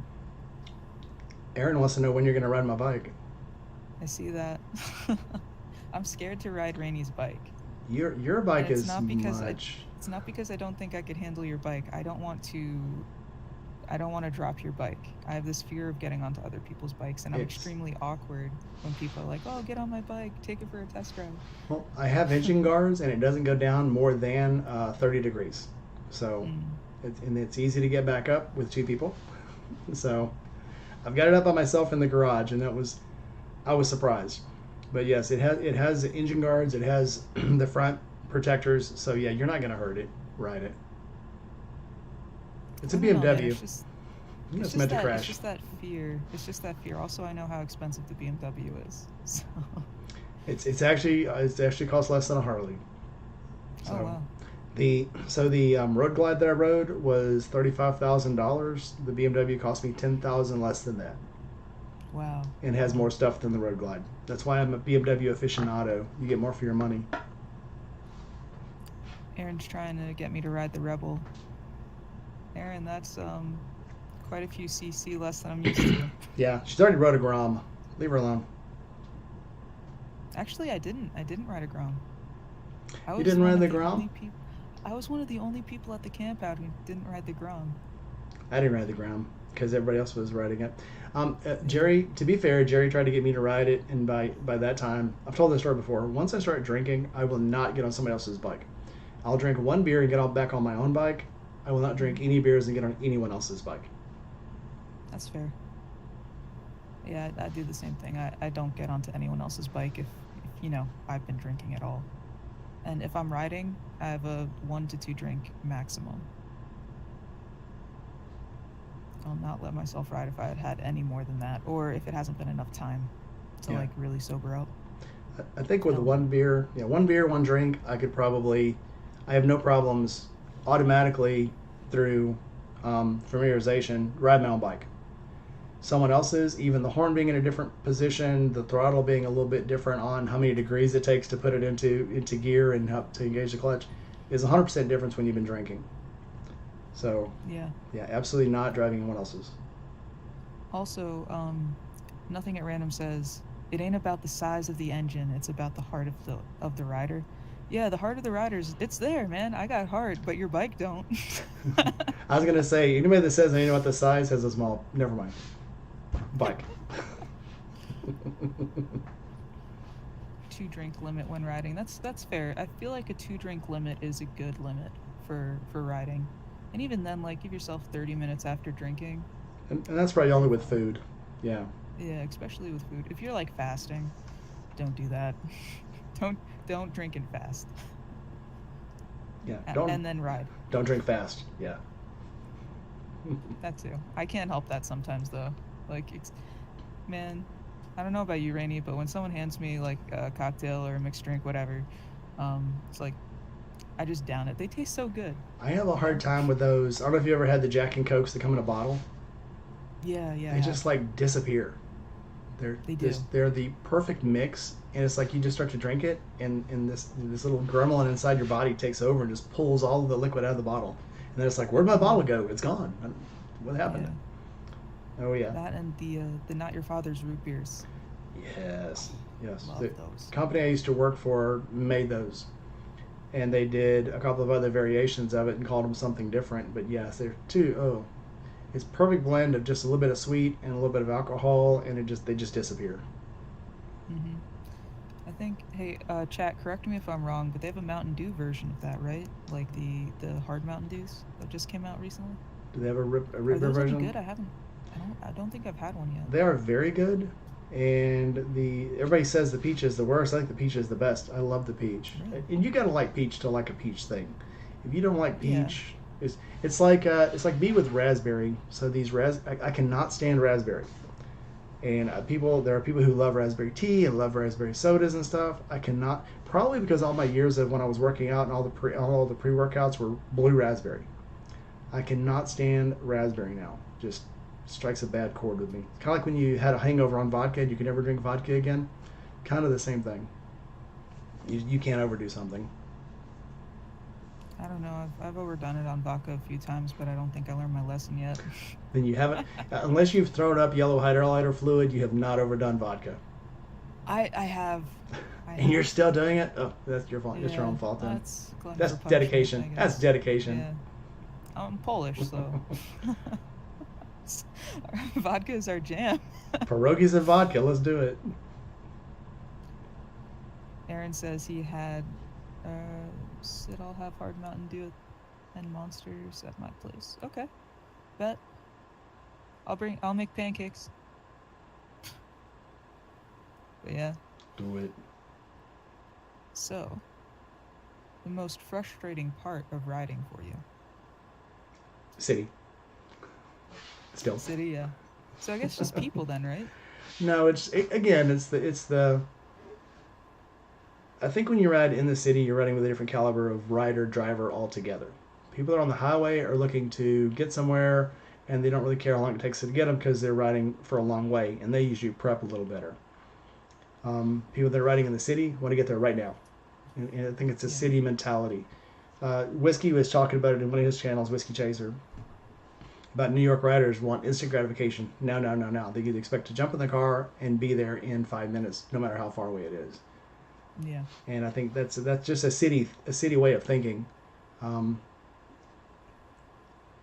Aaron wants to know when you're going to ride my bike. I see that. I'm scared to ride Rainey's bike. Your bike It's is not because much. it's not because I don't think I could handle your bike. I don't want to drop your bike. I have this fear of getting onto other people's bikes, and I'm extremely awkward when people are like, "Oh, get on my bike, take it for a test drive." Well, I have engine guards, and it doesn't go down more than 30 degrees. So, it's easy to get back up with two people. So, I've got it up by myself in the garage, and I was surprised. But yes, it has engine guards. It has the front protectors. So yeah, you're not gonna hurt it. Ride it. It's a BMW. It's meant to crash. It's just that fear. It's just that fear. Also, I know how expensive the BMW is. So. It's actually costs less than a Harley. So, oh wow. The Road Glide that I rode was $35,000. The BMW cost me $10,000 less than that. Wow. And has more stuff than the Road Glide. That's why I'm a BMW aficionado. You get more for your money. Aaron's trying to get me to ride the Rebel. Aaron, that's quite a few cc less than I'm used to. Yeah, she's already rode a Grom. Leave her alone. Actually, I didn't ride a Grom. You didn't ride the Grom? I was one of the only people at the camp out who didn't ride the Grom. I didn't ride the Grom because everybody else was riding it. Jerry, to be fair, Jerry tried to get me to ride it, and by that time, I've told this story before. Once I start drinking, I will not get on somebody else's bike. I'll drink one beer and get back on my own bike. I will not drink any beers and get on anyone else's bike. That's fair. Yeah, I do the same thing. I don't get onto anyone else's bike if I've been drinking at all. And if I'm riding, I have a 1 to 2 drink maximum. I'll not let myself ride if I had any more than that, or if it hasn't been enough time to like really sober up. I think with one beer, one drink, I have no problems automatically through familiarization, ride my own bike. Someone else's, even the horn being in a different position, the throttle being a little bit different on how many degrees it takes to put it into gear and how to engage the clutch, is 100% difference when you've been drinking. So yeah, absolutely not driving anyone else's. Also, Nothing at Random says it ain't about the size of the engine; it's about the heart of the rider. Yeah, the heart of the riders, it's there, man. I got heart, but your bike don't. I was gonna say, anybody that says they know what the size has a small, never mind. Bike. 2 drink limit when riding. That's fair. I feel like a 2 drink limit is a good limit for riding. And even then, like, give yourself 30 minutes after drinking. And that's probably only with food. Yeah. Yeah, especially with food. If you're like fasting, don't do that. Don't drink and fast. Yeah. And then ride. Don't drink fast. Yeah. That too. I can't help that sometimes though. Like, man, I don't know about you, Rainey, but when someone hands me like a cocktail or a mixed drink, whatever, it's like I just down it. They taste so good. I have a hard time with those. I don't know if you ever had the Jack and Cokes that come in a bottle. Yeah. They just like disappear. They're the perfect mix, and it's like you just start to drink it, and this little gremlin inside your body takes over and just pulls all of the liquid out of the bottle, and then it's like, where'd my bottle go? It's gone. What happened? Yeah. Oh yeah. That and the Not Your Father's root beers. Yes. Love those. The company I used to work for made those, and they did a couple of other variations of it and called them something different. But yes, they're two. Oh, it's perfect blend of just a little bit of sweet and a little bit of alcohol, and they just disappear. Hmm. I think, hey, chat, correct me if I'm wrong, but they have a Mountain Dew version of that, right? Like the hard Mountain Dews that just came out recently. Do they have a Are rip those any version? good? I don't think I've had one yet. They are very good, and the everybody says the peach is the worst. I think the peach is the best. I love the peach, Really? and you gotta like peach to like a peach thing. If you don't like Yeah. peach, it's like me with raspberry. So I cannot stand raspberry, and there are people who love raspberry tea and love raspberry sodas and stuff. I cannot, probably because all my years of when I was working out and all the pre workouts were blue raspberry. I cannot stand raspberry now. Just strikes a bad chord with me. Kind of like when you had a hangover on vodka and you can never drink vodka again. Kind of the same thing. You can't overdo something. I don't know. I've overdone it on vodka a few times, but I don't think I learned my lesson yet. Then you haven't, unless you've thrown up yellow hydrolyte fluid, you have not overdone vodka. I have. I And you're have. still doing it? Oh, that's your fault. It's your Yeah, own fault then. that's glutton That's for punishment, I dedication. That's guess. dedication. Yeah, I'm Polish, so vodka is our jam. Pierogies and vodka. Let's do it. Aaron says he had. Uh, said I'll have hard Mountain Dew and monsters at my place. Okay, bet. I'll make pancakes. But yeah. Do it. So, the most frustrating part of riding for you? City. Still. City, yeah. So I guess just people then, right? No, again, it's the. I think when you ride in the city, you're riding with a different caliber of rider driver altogether. People that are on the highway are looking to get somewhere, and they don't really care how long it takes to get them because they're riding for a long way, and they usually prep a little better. People that are riding in the city want to get there right now, and I think it's a Yeah. city mentality. Whiskey was talking about it in one of his channels, Whiskey Chaser, about New York riders want instant gratification. Now, now, now, now. They expect to jump in the car and be there in 5 minutes, no matter how far away it is. Yeah. And I think that's just a city way of thinking, and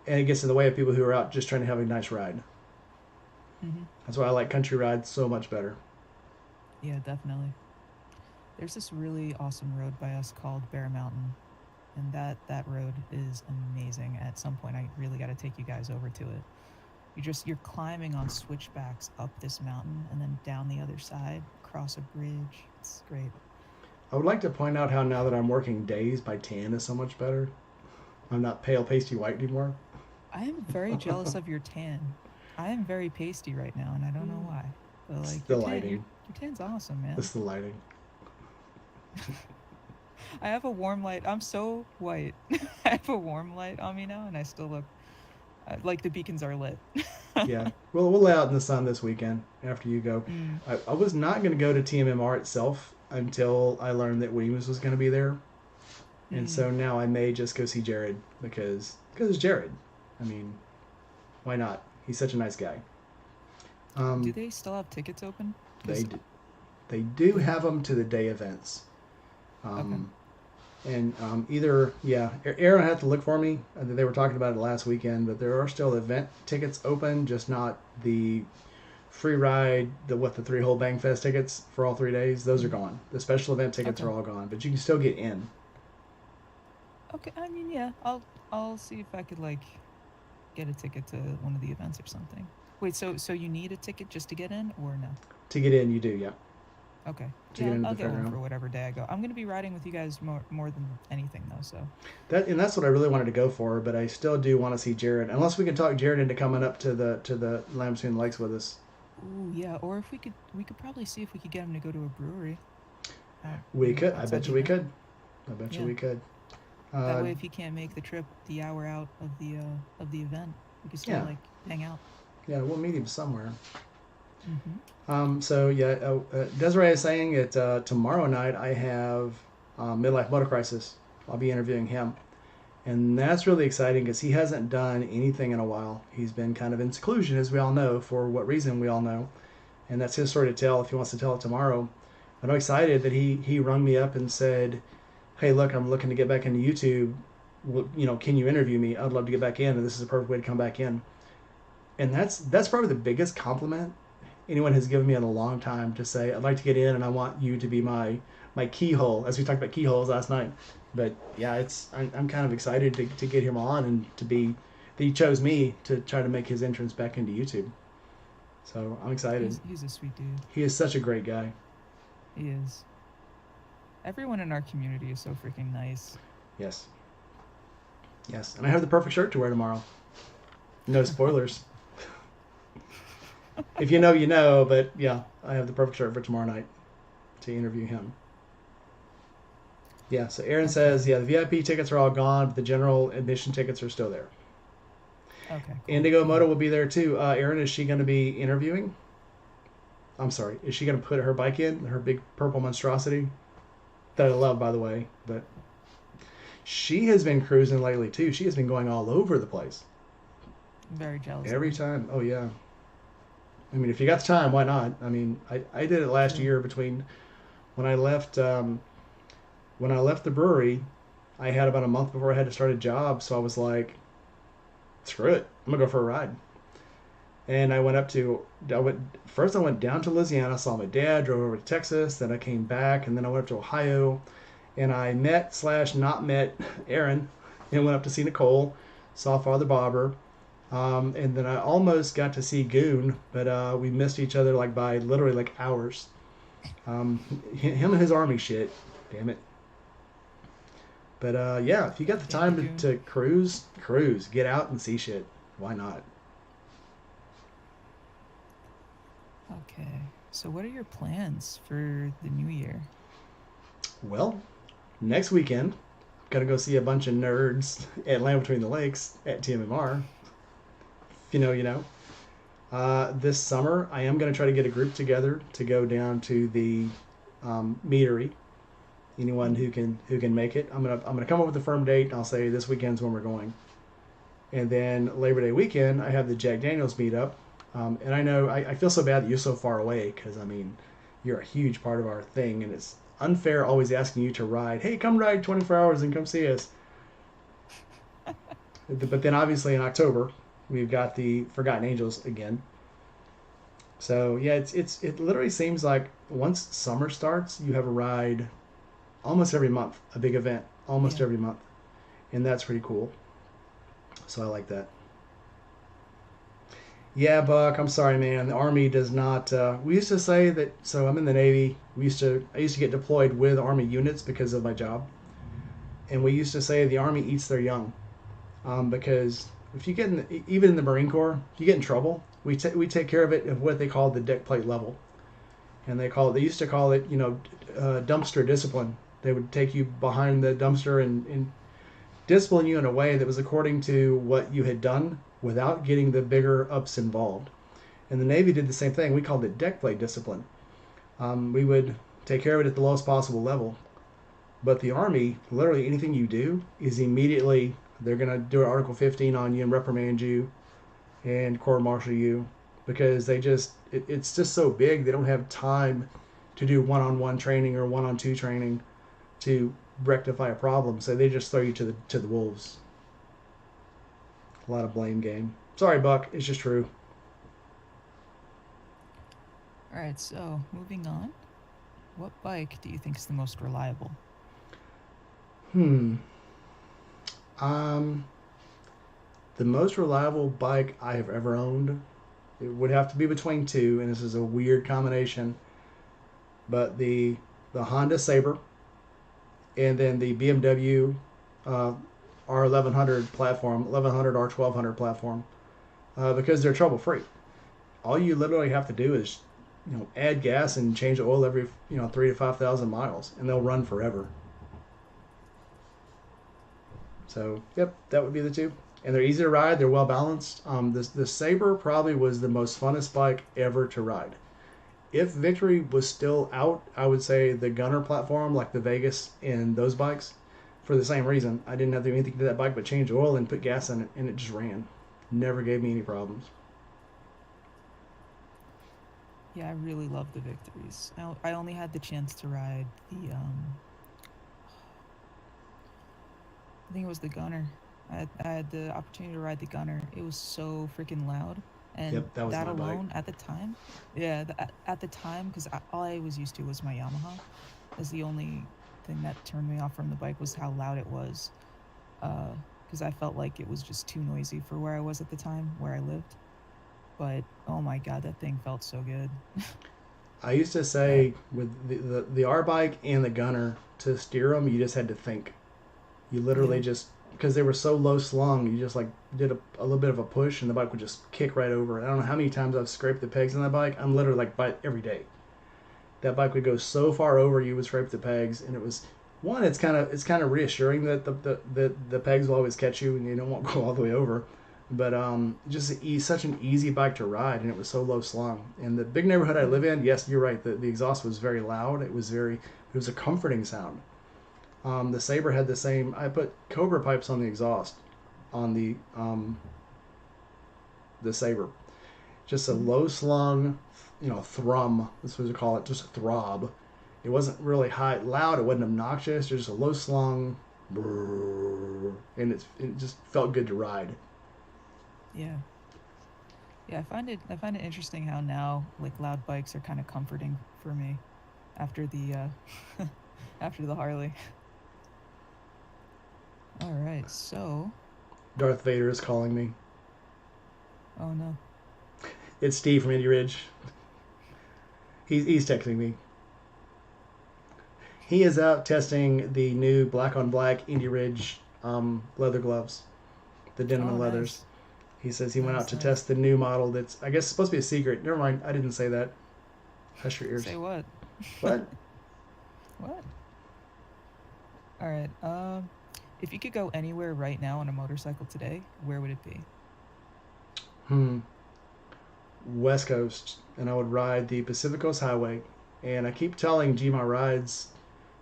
it gets in the way of people who are out just trying to have a nice ride. Hmm. That's why I like country rides so much better. Yeah, definitely. There's this really awesome road by us called Bear Mountain, and that road is amazing. At some point, I really got to take you guys over to it. You're climbing on switchbacks up this mountain and then down the other side, across a bridge. It's great. I would like to point out how now that I'm working days, my tan is so much better. I'm not pale pasty white anymore. I am very jealous of your tan. I am very pasty right now, and I don't know why. But It's like the your lighting. tan's awesome, man. It's the lighting. I have a warm light. I'm so white. I have a warm light on me now, and I still look like the beacons are lit. Yeah. Well, we'll lay out in the sun this weekend after you go. Mm, I was not going to go to TMMR itself until I learned that Williams was going to be there. And mm. so now I may just go see Jared because it's Jared. I mean, why not? He's such a nice guy. Do they still have tickets open? They 'Cause- d- they do have them to the day events. okay. And either, yeah, Aaron had to look for me. They were talking about it last weekend, but there are still event tickets open, just not the free ride, the 3 hole Bang Fest tickets for all 3 days. Those are gone. The special event tickets Okay. are all gone, but you can still get in. Okay. I mean, yeah. I'll see if I could like get a ticket to one of the events or something. Wait. So you need a ticket just to get in, or no? To get in, you do, yeah. Okay. To Yeah, get into I'll the get one fairground. for whatever day I go. I'm gonna be riding with you guys more than anything though. So. That's what I really wanted to go for, but I still do want to see Jared. Unless we can talk Jared into coming up to the Lamsoon Lakes with us. Ooh, yeah. Or if we could probably see if we could get him to go to a brewery. We could. I outside bet the you we event. could. I bet you Yeah. we could. That way, if he can't make the trip the hour out of the event, we could still Yeah. like hang out. Yeah, we'll meet him somewhere. Mm-hmm. So yeah, Desiree is saying that tomorrow night I have Midlife Motor Crisis. I'll be interviewing him, and that's really exciting because he hasn't done anything in a while. He's been kind of in seclusion, as we all know, for what reason we all know, and that's his story to tell if he wants to tell it tomorrow. But I'm excited that he rung me up and said, hey, look, I'm looking to get back into YouTube. Can you interview me? I'd love to get back in, and this is a perfect way to come back in. And that's probably the biggest compliment anyone has given me in a long time, to say I'd like to get in and I want you to be my keyhole, as we talked about keyholes last night. But yeah, I'm kind of excited to get him on, and to be that he chose me to try to make his entrance back into YouTube. So I'm excited. He's a sweet dude. He is such a great guy. He is. Everyone in our community is so freaking nice. Yes. Yes. And I have the perfect shirt to wear tomorrow. No spoilers. If you know, you know, but yeah, I have the perfect shirt for tomorrow night to interview him. Yeah, so Aaron says, yeah, the VIP tickets are all gone, but the general admission tickets are still there. Okay. Cool. Indigo Moto will be there too. Aaron, is she going to be interviewing? I'm sorry, is she going to put her bike in, her big purple monstrosity? That I love, by the way. But she has been cruising lately too. She has been going all over the place. I'm very jealous. Every time. Oh, yeah. I mean, if you got the time, why not? I mean, I did it last year between when I left the brewery. I had about a month before I had to start a job, so I was like, screw it, I'm gonna go for a ride. And I went I went down to Louisiana, saw my dad, drove over to Texas, then I came back, and then I went up to Ohio, and I met/not met Aaron, and went up to see Nicole, saw Father Bobber, and then I almost got to see Goon, but we missed each other like by literally like hours. Him and his army shit, damn it. But yeah, if you got the time to cruise, get out and see shit. Why not? Okay. So what are your plans for the new year? Well, next weekend, I'm gonna go see a bunch of nerds at Land Between the Lakes at TMMR. If you know, you know. This summer, I am gonna try to get a group together to go down to the meadery. Anyone who can make it, I'm gonna come up with a firm date. And I'll say this weekend's when we're going. And then Labor Day weekend, I have the Jack Daniels meetup. And I know I feel so bad that you're so far away, because I mean, you're a huge part of our thing, and it's unfair always asking you to ride. Hey, come ride 24 hours and come see us. But then obviously in October, we've got the Forgotten Angels again. So yeah, it literally seems like once summer starts, you have a ride almost every month, a big event almost every month, and that's pretty cool. So I like that. Yeah, Buck, I'm sorry, man. The Army does not. We used to say that. So I'm in the Navy. I used to get deployed with Army units because of my job, and we used to say the Army eats their young, because if you get even in the Marine Corps, if you get in trouble, we take care of it at what they call the deck plate level, and they used to call it dumpster discipline. They would take you behind the dumpster and discipline you in a way that was according to what you had done without getting the bigger ups involved. And the Navy did the same thing. We called it deck plate discipline. We would take care of it at the lowest possible level. But the Army, literally anything you do is immediately, they're going to do an Article 15 on you and reprimand you and court martial you, because it's just so big, they don't have time to do one-on-one training or one-on-two training to rectify a problem. So they just throw you to the wolves. A lot of blame game. Sorry, Buck. It's just true. All right. So moving on. What bike do you think is the most reliable? Hmm. Um, the most reliable bike I have ever owned, it would have to be between two, and this is a weird combination, but the Honda Sabre and then the BMW R1100 platform, 1100 R1200 platform, because they're trouble free. All you literally have to do is, add gas and change the oil every 3 to 5 thousand miles, and they'll run forever. So yep, that would be the two, and they're easy to ride. They're well balanced. The Sabre probably was the most funnest bike ever to ride. If Victory was still out, I would say the Gunner platform, like the Vegas and those bikes, for the same reason. I didn't have to do anything to that bike but change oil and put gas in it, and it just ran. Never gave me any problems. Yeah, I really love the Victories. I only had the chance to ride I think it was the Gunner. I had the opportunity to ride the Gunner. It was so freaking loud, and Yep, that was that my bike. alone at the time, yeah, at the time, because all I was used to was my Yamaha. Is the only thing that turned me off from the bike was how loud it was. Because I felt like it was just too noisy for where I was at the time, where I lived. But oh my god, that thing felt so good. I used to Uh, say with the R bike and the Gunner, to steer them, you just had to think. You literally yeah, just, because they were so low slung, you just like did a little bit of a push and the bike would just kick right over. I don't know how many times I've scraped the pegs on that bike. I'm literally like by every day. That bike would go so far over, you would scrape the pegs, and it was one. It's kind of reassuring that the pegs will always catch you and you don't want to go all the way over. But just such an easy bike to ride, and it was so low slung. And the big neighborhood I yeah. live in, yes, you're right. The exhaust was very loud. It was a comforting sound. The Saber had the same. I put Cobra pipes on the exhaust on the Saber. Just a Mm-hmm. low slung, thrum. This is what we call it, just a throb. It wasn't really high, loud. It wasn't obnoxious. Just a low slung, and it just felt good to ride. Yeah. Yeah, I find it interesting how now like loud bikes are kind of comforting for me after the after the Harley. All right, so Darth Vader is calling me. oh no, It's Steve from Indy Ridge. He's texting me. He is out testing the new black on black Indy Ridge leather gloves, the denim oh and leathers. nice, He says he went out nice, to nice. test the new model that's, I guess, supposed to be a secret. Never mind, I didn't say that. Hush your ears. Say what? What? What? All right. If you could go anywhere right now on a motorcycle today, where would it be? Hmm. West Coast, and I would ride the Pacific Coast Highway. And I keep telling Gma Rides.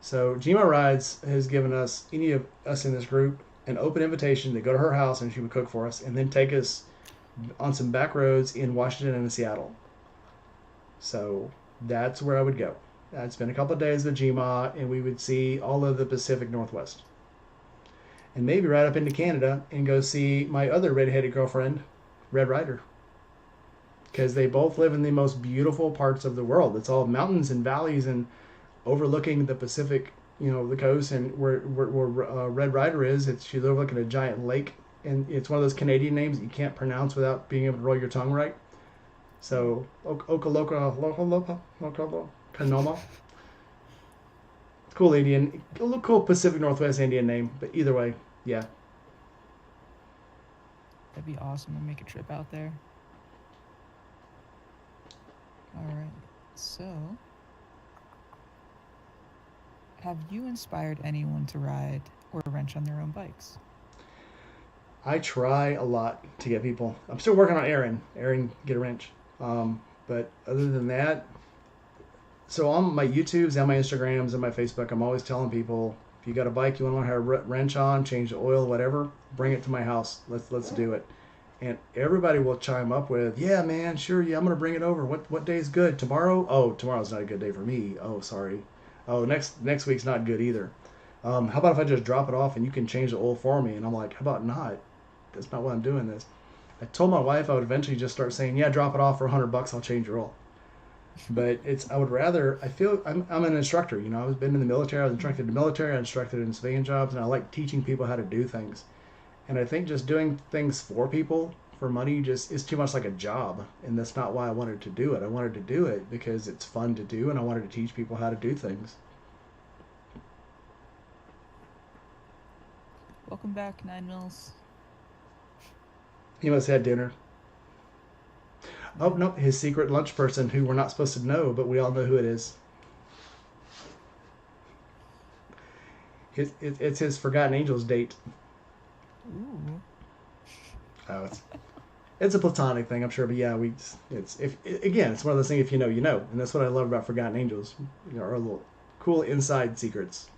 So Gma Rides has given us, any of us in this group, an open invitation to go to her house and she would cook for us and then take us on some back roads in Washington and Seattle. So that's where I would go. I'd spend a couple of days with Gma and we would see all of the Pacific Northwest. And maybe right up into Canada and go see my other redheaded girlfriend, Red Rider, because they both live in the most beautiful parts of the world. It's all mountains and valleys and overlooking the Pacific, the coast. And where Red Rider is, she's overlooking a giant lake, and it's one of those Canadian names that you can't pronounce without being able to roll your tongue right. Yeah. So Okaloka Kanoma. Cool Indian, a little cool Pacific Northwest Indian name, but either way, yeah. That'd be awesome to make a trip out there. All right. So, have you inspired anyone to ride or wrench on their own bikes? I try a lot to get people. I'm still working on Aaron. Aaron, get a wrench. But other than that, so on my YouTubes and my Instagrams and my Facebook, I'm always telling people, if you got a bike you want to learn how to wrench on, change the oil, whatever, bring it to my house. Let's do it. And everybody will chime up with, yeah, man, sure, yeah, I'm gonna bring it over. What day is good? Tomorrow? Oh, tomorrow's not a good day for me. Oh, sorry. Oh, next week's not good either. How about if I just drop it off and you can change the oil for me? And I'm like, how about not? That's not why I'm doing this. I told my wife I would eventually just start saying, yeah, drop it off for $100. I'll change your oil. But I would rather, I feel, I'm an instructor. I've been in the military. I was instructed in the military. I instructed in civilian jobs, and I like teaching people how to do things. And I think just doing things for people for money just is too much like a job. And that's not why I wanted to do it. I wanted to do it because it's fun to do, and I wanted to teach people how to do things. Welcome back, Nine Mills. He must have had dinner. Oh, Yeah. nope, his secret lunch person who we're not supposed to know, but we all know who it is. It's his Forgotten Angels date. Ooh. Oh, it's a platonic thing, I'm sure, but yeah, it's if again, it's one of those things. If you know, you know, and that's what I love about Forgotten Angels. Our little cool inside secrets.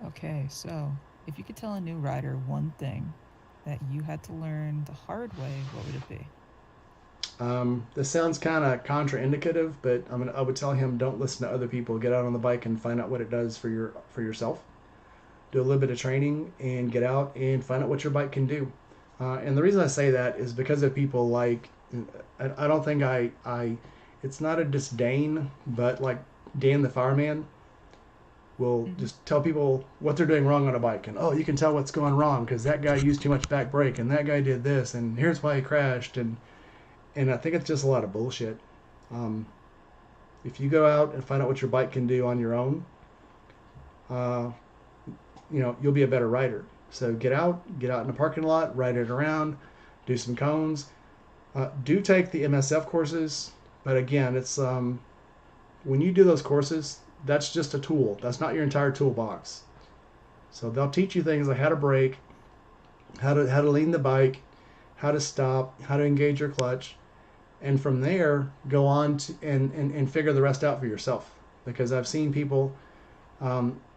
Okay, so if you could tell a new rider one thing that you had to learn the hard way, what would it be? This sounds kind of contraindicative, but I would tell him don't listen to other people. Get out on the bike and find out what it does for yourself. Do a little bit of training and get out and find out what your bike can do. And the reason I say that is because of people like, I don't think it's not a disdain, but like Dan the fireman will just tell people what they're doing wrong on a bike. And, oh, you can tell what's going wrong because that guy used too much back brake and that guy did this and here's why he crashed. And I think it's just a lot of bullshit. If you go out and find out what your bike can do on your own, you'll be a better rider. So get out in the parking lot, ride it around, do some cones. Do take the MSF courses, but again, it's when you do those courses, that's just a tool. That's not your entire toolbox. So they'll teach you things like how to brake, how to lean the bike, how to stop, how to engage your clutch, and from there go on to and figure the rest out for yourself. Because I've seen people.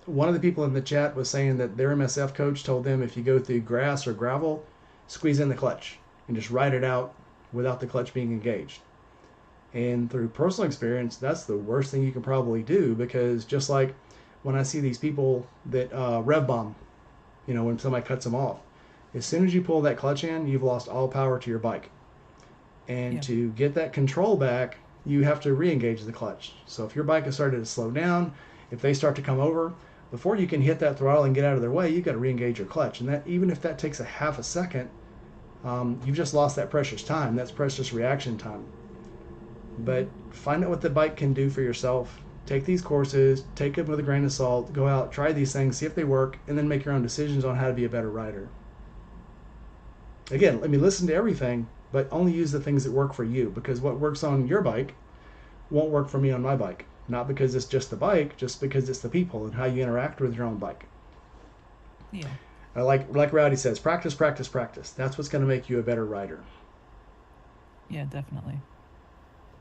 One of the people in the chat was saying that their MSF coach told them if you go through grass or gravel, squeeze in the clutch and just ride it out without the clutch being engaged. And through personal experience, that's the worst thing you can probably do, because just like when I see these people that rev bomb, when somebody cuts them off, as soon as you pull that clutch in, you've lost all power to your bike. And to get that control back, you have to re-engage the clutch. So if your bike has started to slow down, if they start to come over, before you can hit that throttle and get out of their way, you've got to re-engage your clutch. And that, even if that takes a half a second, you've just lost that precious time. That's precious reaction time. But find out what the bike can do for yourself. Take these courses, take them with a grain of salt, go out, try these things, see if they work, and then make your own decisions on how to be a better rider. Again, listen to everything, but only use the things that work for you, because what works on your bike won't work for me on my bike. Not because it's just the bike, just because it's the people and how you interact with your own bike. Yeah. Like Rowdy says, practice, practice, practice. That's what's going to make you a better rider. Yeah, definitely.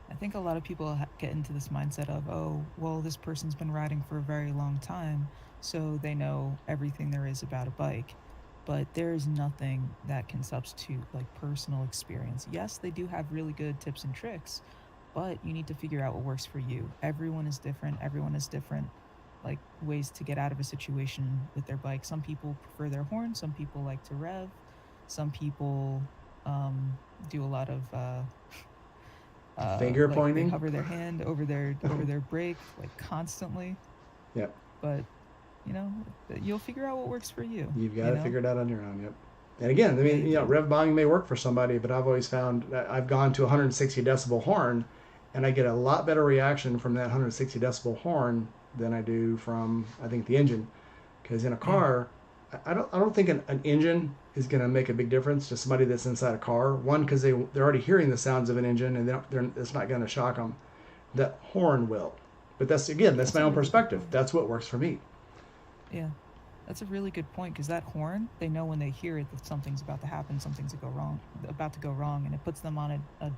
I think a lot of people get into this mindset of, oh, well, this person's been riding for a very long time, so they know everything there is about a bike. But there is nothing that can substitute like personal experience. Yes, they do have really good tips and tricks, but you need to figure out what works for you. Everyone is different. Everyone has different like ways to get out of a situation with their bike. Some people prefer their horn. Some people like to rev. Some people do a lot of finger pointing. They hover their hand over their brake like constantly. Yep. But you'll figure out what works for you. You've got to figure it out on your own. Yep. And again, rev bombing may work for somebody, but I've always found that I've gone to 160 decibel horn, and I get a lot better reaction from that 160 decibel horn than I do from, I think, the engine. Because in a car, I don't think an engine is going to make a big difference to somebody that's inside a car. One, because they're already hearing the sounds of an engine, and it's not going to shock them. That horn will. But that's my own perspective. That's what works for me. Yeah. That's a really good point, because that horn, they know when they hear it that something's about to happen, something's about to go wrong, and it puts them on a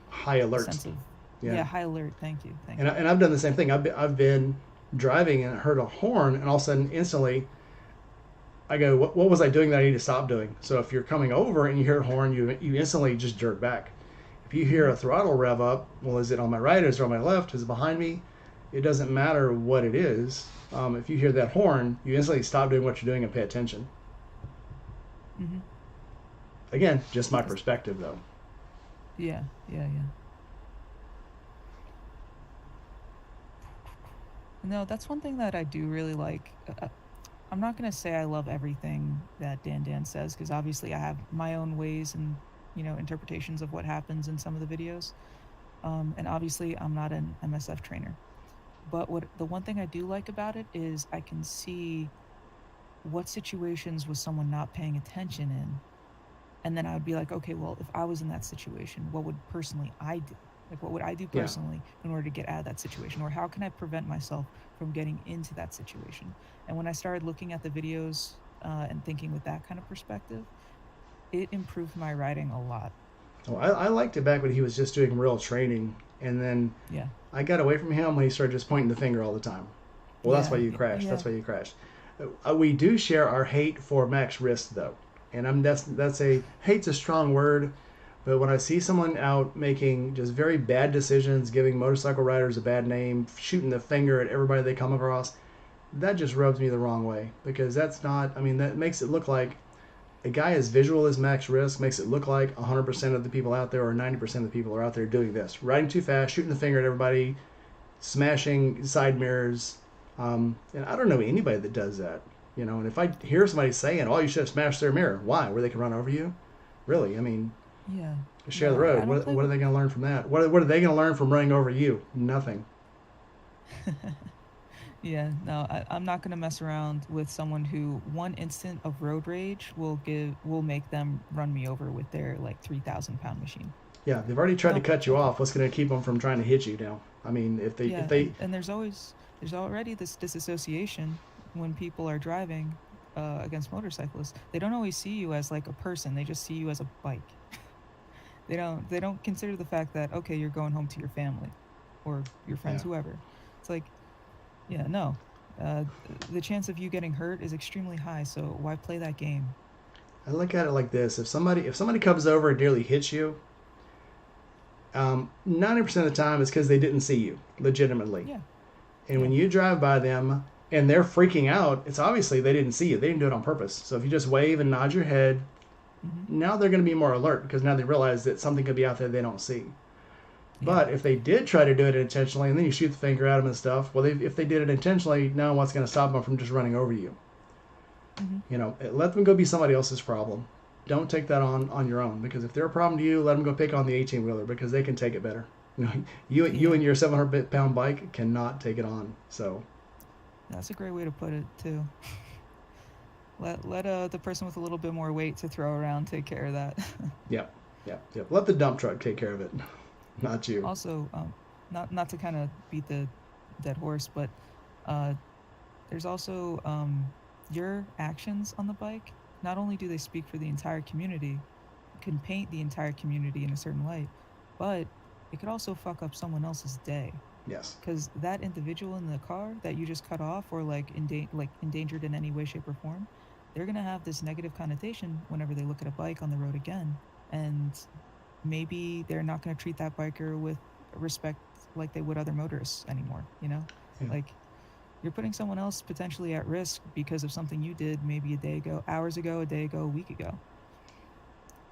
high alert. Sense of, high alert. Thank you. And I've done the same thing. I've been driving and heard a horn, and all of a sudden, instantly, I go, what was I doing that I need to stop doing? So if you're coming over and you hear a horn, you instantly just jerk back. If you hear a throttle rev up, well, is it on my right? Is it on my left? Is it behind me? It doesn't matter what it is. If you hear that horn, you instantly stop doing what you're doing and pay attention. Mm-hmm. Again, just my perspective, though. Yeah. No, that's one thing that I do really like. I'm not going to say I love everything that Dan says, because obviously I have my own ways and interpretations of what happens in some of the videos. And obviously I'm not an MSF trainer. But the one thing I do like about it is I can see what situations was someone not paying attention in. And then I would be like, okay, well, if I was in that situation, what would personally I do? Like, what would I do personally in order to get out of that situation? Or how can I prevent myself from getting into that situation? And when I started looking at the videos and thinking with that kind of perspective, it improved my riding a lot. Well, I liked it back when he was just doing real training. And then I got away from him when he started just pointing the finger all the time. Well, that's why you crashed. That's why you crashed. We do share our hate for Max Wrist, though. And hate's a strong word, But when I see someone out making just very bad decisions, giving motorcycle riders a bad name, shooting the finger at everybody they come across, that just rubs me the wrong way because that's not. I mean, that makes it look like a guy as visual as Max Risk makes it look like 100% of the people out there or 90% of the people are out there doing this, riding too fast, shooting the finger at everybody, smashing side mirrors. And I don't know anybody that does that. And if I hear somebody saying, "Oh, you should have smashed their mirror," why? Were they can run over you? Really? I mean, Yeah. share the No, I road. don't What play are they going to learn from that? What are they going to learn from running over you? Nothing. with. Yeah, no, I'm not gonna mess around with someone who one instant of road rage will make them run me over with their like 3,000 pound machine. Yeah, they've already tried to No, cut you no off. problem. What's going to keep them from trying to hit you now? I mean, if Yeah, they and there's already this disassociation when people are driving against motorcyclists. They don't always see you as like a person. They just see you as a bike. They don't consider the fact that okay, you're going home to your family or your friends, yeah, whoever. It's like, yeah, no. Uh, the chance of you getting hurt is extremely high, so why play that game? I look at it like this: if somebody comes over and nearly hits you, 90% of the time it's because they didn't see you legitimately. Yeah, And when yeah. you drive by them and they're freaking out, it's obviously they didn't see you. They didn't do it on purpose. So if you just wave and nod your head, Hmm. now they're going to be more alert because now they realize that something could be out there they don't see. Yeah. But if they did try to do it intentionally and then you shoot the finger at them and stuff, well, if they did it intentionally, now what's going to stop them from just running over you? Hmm. Let them go be somebody else's problem. Don't take that on your own because if they're a problem to you, let them go pick on the 18 wheeler because they can take it better. You know, you Yeah. and your 700-pound bike cannot take it on. So That's a great way to put it too. Let the person with a little bit more weight to throw around take care of that. yeah, yeah, yeah. Let the dump truck take care of it, not you. Also, not to kind of beat the dead horse, but uh, there's also your actions on the bike. Not only do they speak for the entire community, can paint the entire community in a certain light, but it could also fuck up someone else's day. Yes. Because that individual in the car that you just cut off or like endangered in any way, shape, or form, they're gonna have this negative connotation whenever they look at a bike on the road again, and maybe they're not gonna treat that biker with respect like they would other motorists anymore. Yeah. Like you're putting someone else potentially at risk because of something you did maybe a day ago, hours ago, a day ago, a week ago.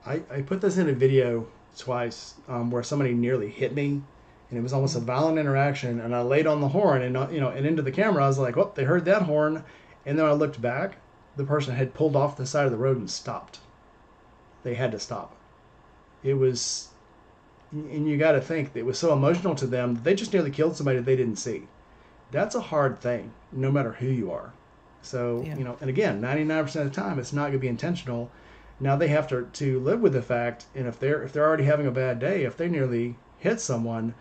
I put this in a video twice where somebody nearly hit me, and it was almost a Ooh. violent interaction. And I laid on the horn, and and into the camera, I was like, "Well, they heard that horn," and then I looked back. The person had pulled off the side of the road and stopped. They had to stop. It was, and you got to think it was so emotional to them that they just nearly killed somebody that they didn't see. That's a hard thing, no matter who you are. So, Yeah. and again, 99% of the time, it's not going to be intentional. Now they have to live with the fact, and if they're already having a bad day, if they nearly hit someone,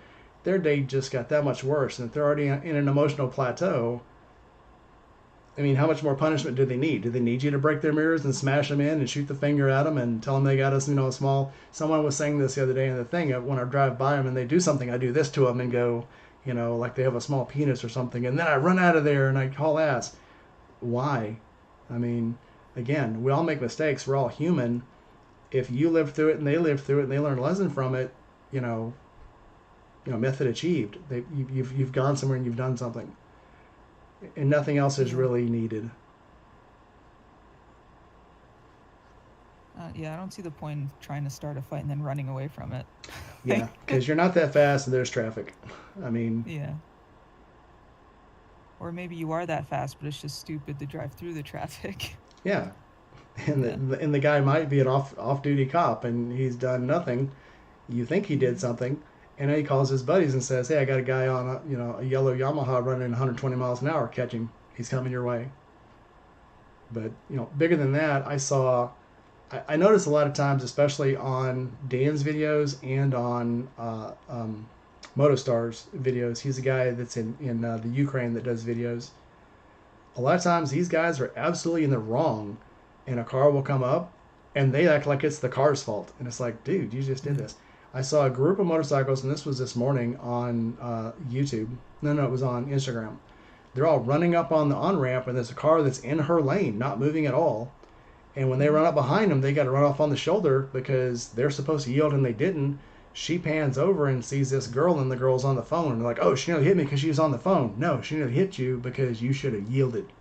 their day just got that much worse. And if they're already in an emotional plateau, I mean, how much more punishment do they need? Do they need you to break their mirrors and smash them in and shoot the finger at them and tell them they got us, a small? Someone was saying this the other day in the thing. When I drive by them and they do something, I do this to them and go, like they have a small penis or something, and then I run out of there and I haul ass. Why? I mean, again, we all make mistakes. We're all human. If you live through it and they live through it and they learn a lesson from it, you know, method achieved. You've gone somewhere and you've done something, and nothing else is Yeah. really needed. Yeah, I don't see the point in trying to start a fight and then running away from it. Like, Yeah, because you're not that fast and there's traffic. I mean, yeah. Or maybe you are that fast, but it's just stupid to drive through the traffic. yeah, and Yeah. the guy might be an off duty cop and he's done nothing. You think he did Hmm. something, and then he calls his buddies and says, "Hey, I got a guy on a yellow Yamaha running 120 miles an hour. Catch him. He's coming your way." But bigger than that, I notice a lot of times, especially on Dan's videos and on Motostar's videos. He's a guy that's in the Ukraine that does videos. A lot of times, these guys are absolutely in the wrong, and a car will come up, and they act like it's the car's fault, and it's like, dude, you just did Yeah. this. I saw a group of motorcycles, and this was this morning on YouTube. No, it was on Instagram. They're all running up on the on ramp, and there's a car that's in her lane, not moving at all, And when they run up behind them, they got to run off on the shoulder because they're supposed to yield and they didn't. She pans over and sees this girl, and the girl's on the phone. And they're like, oh, she nearly hit me because she was on the phone. No, she nearly hit you because you should have yielded.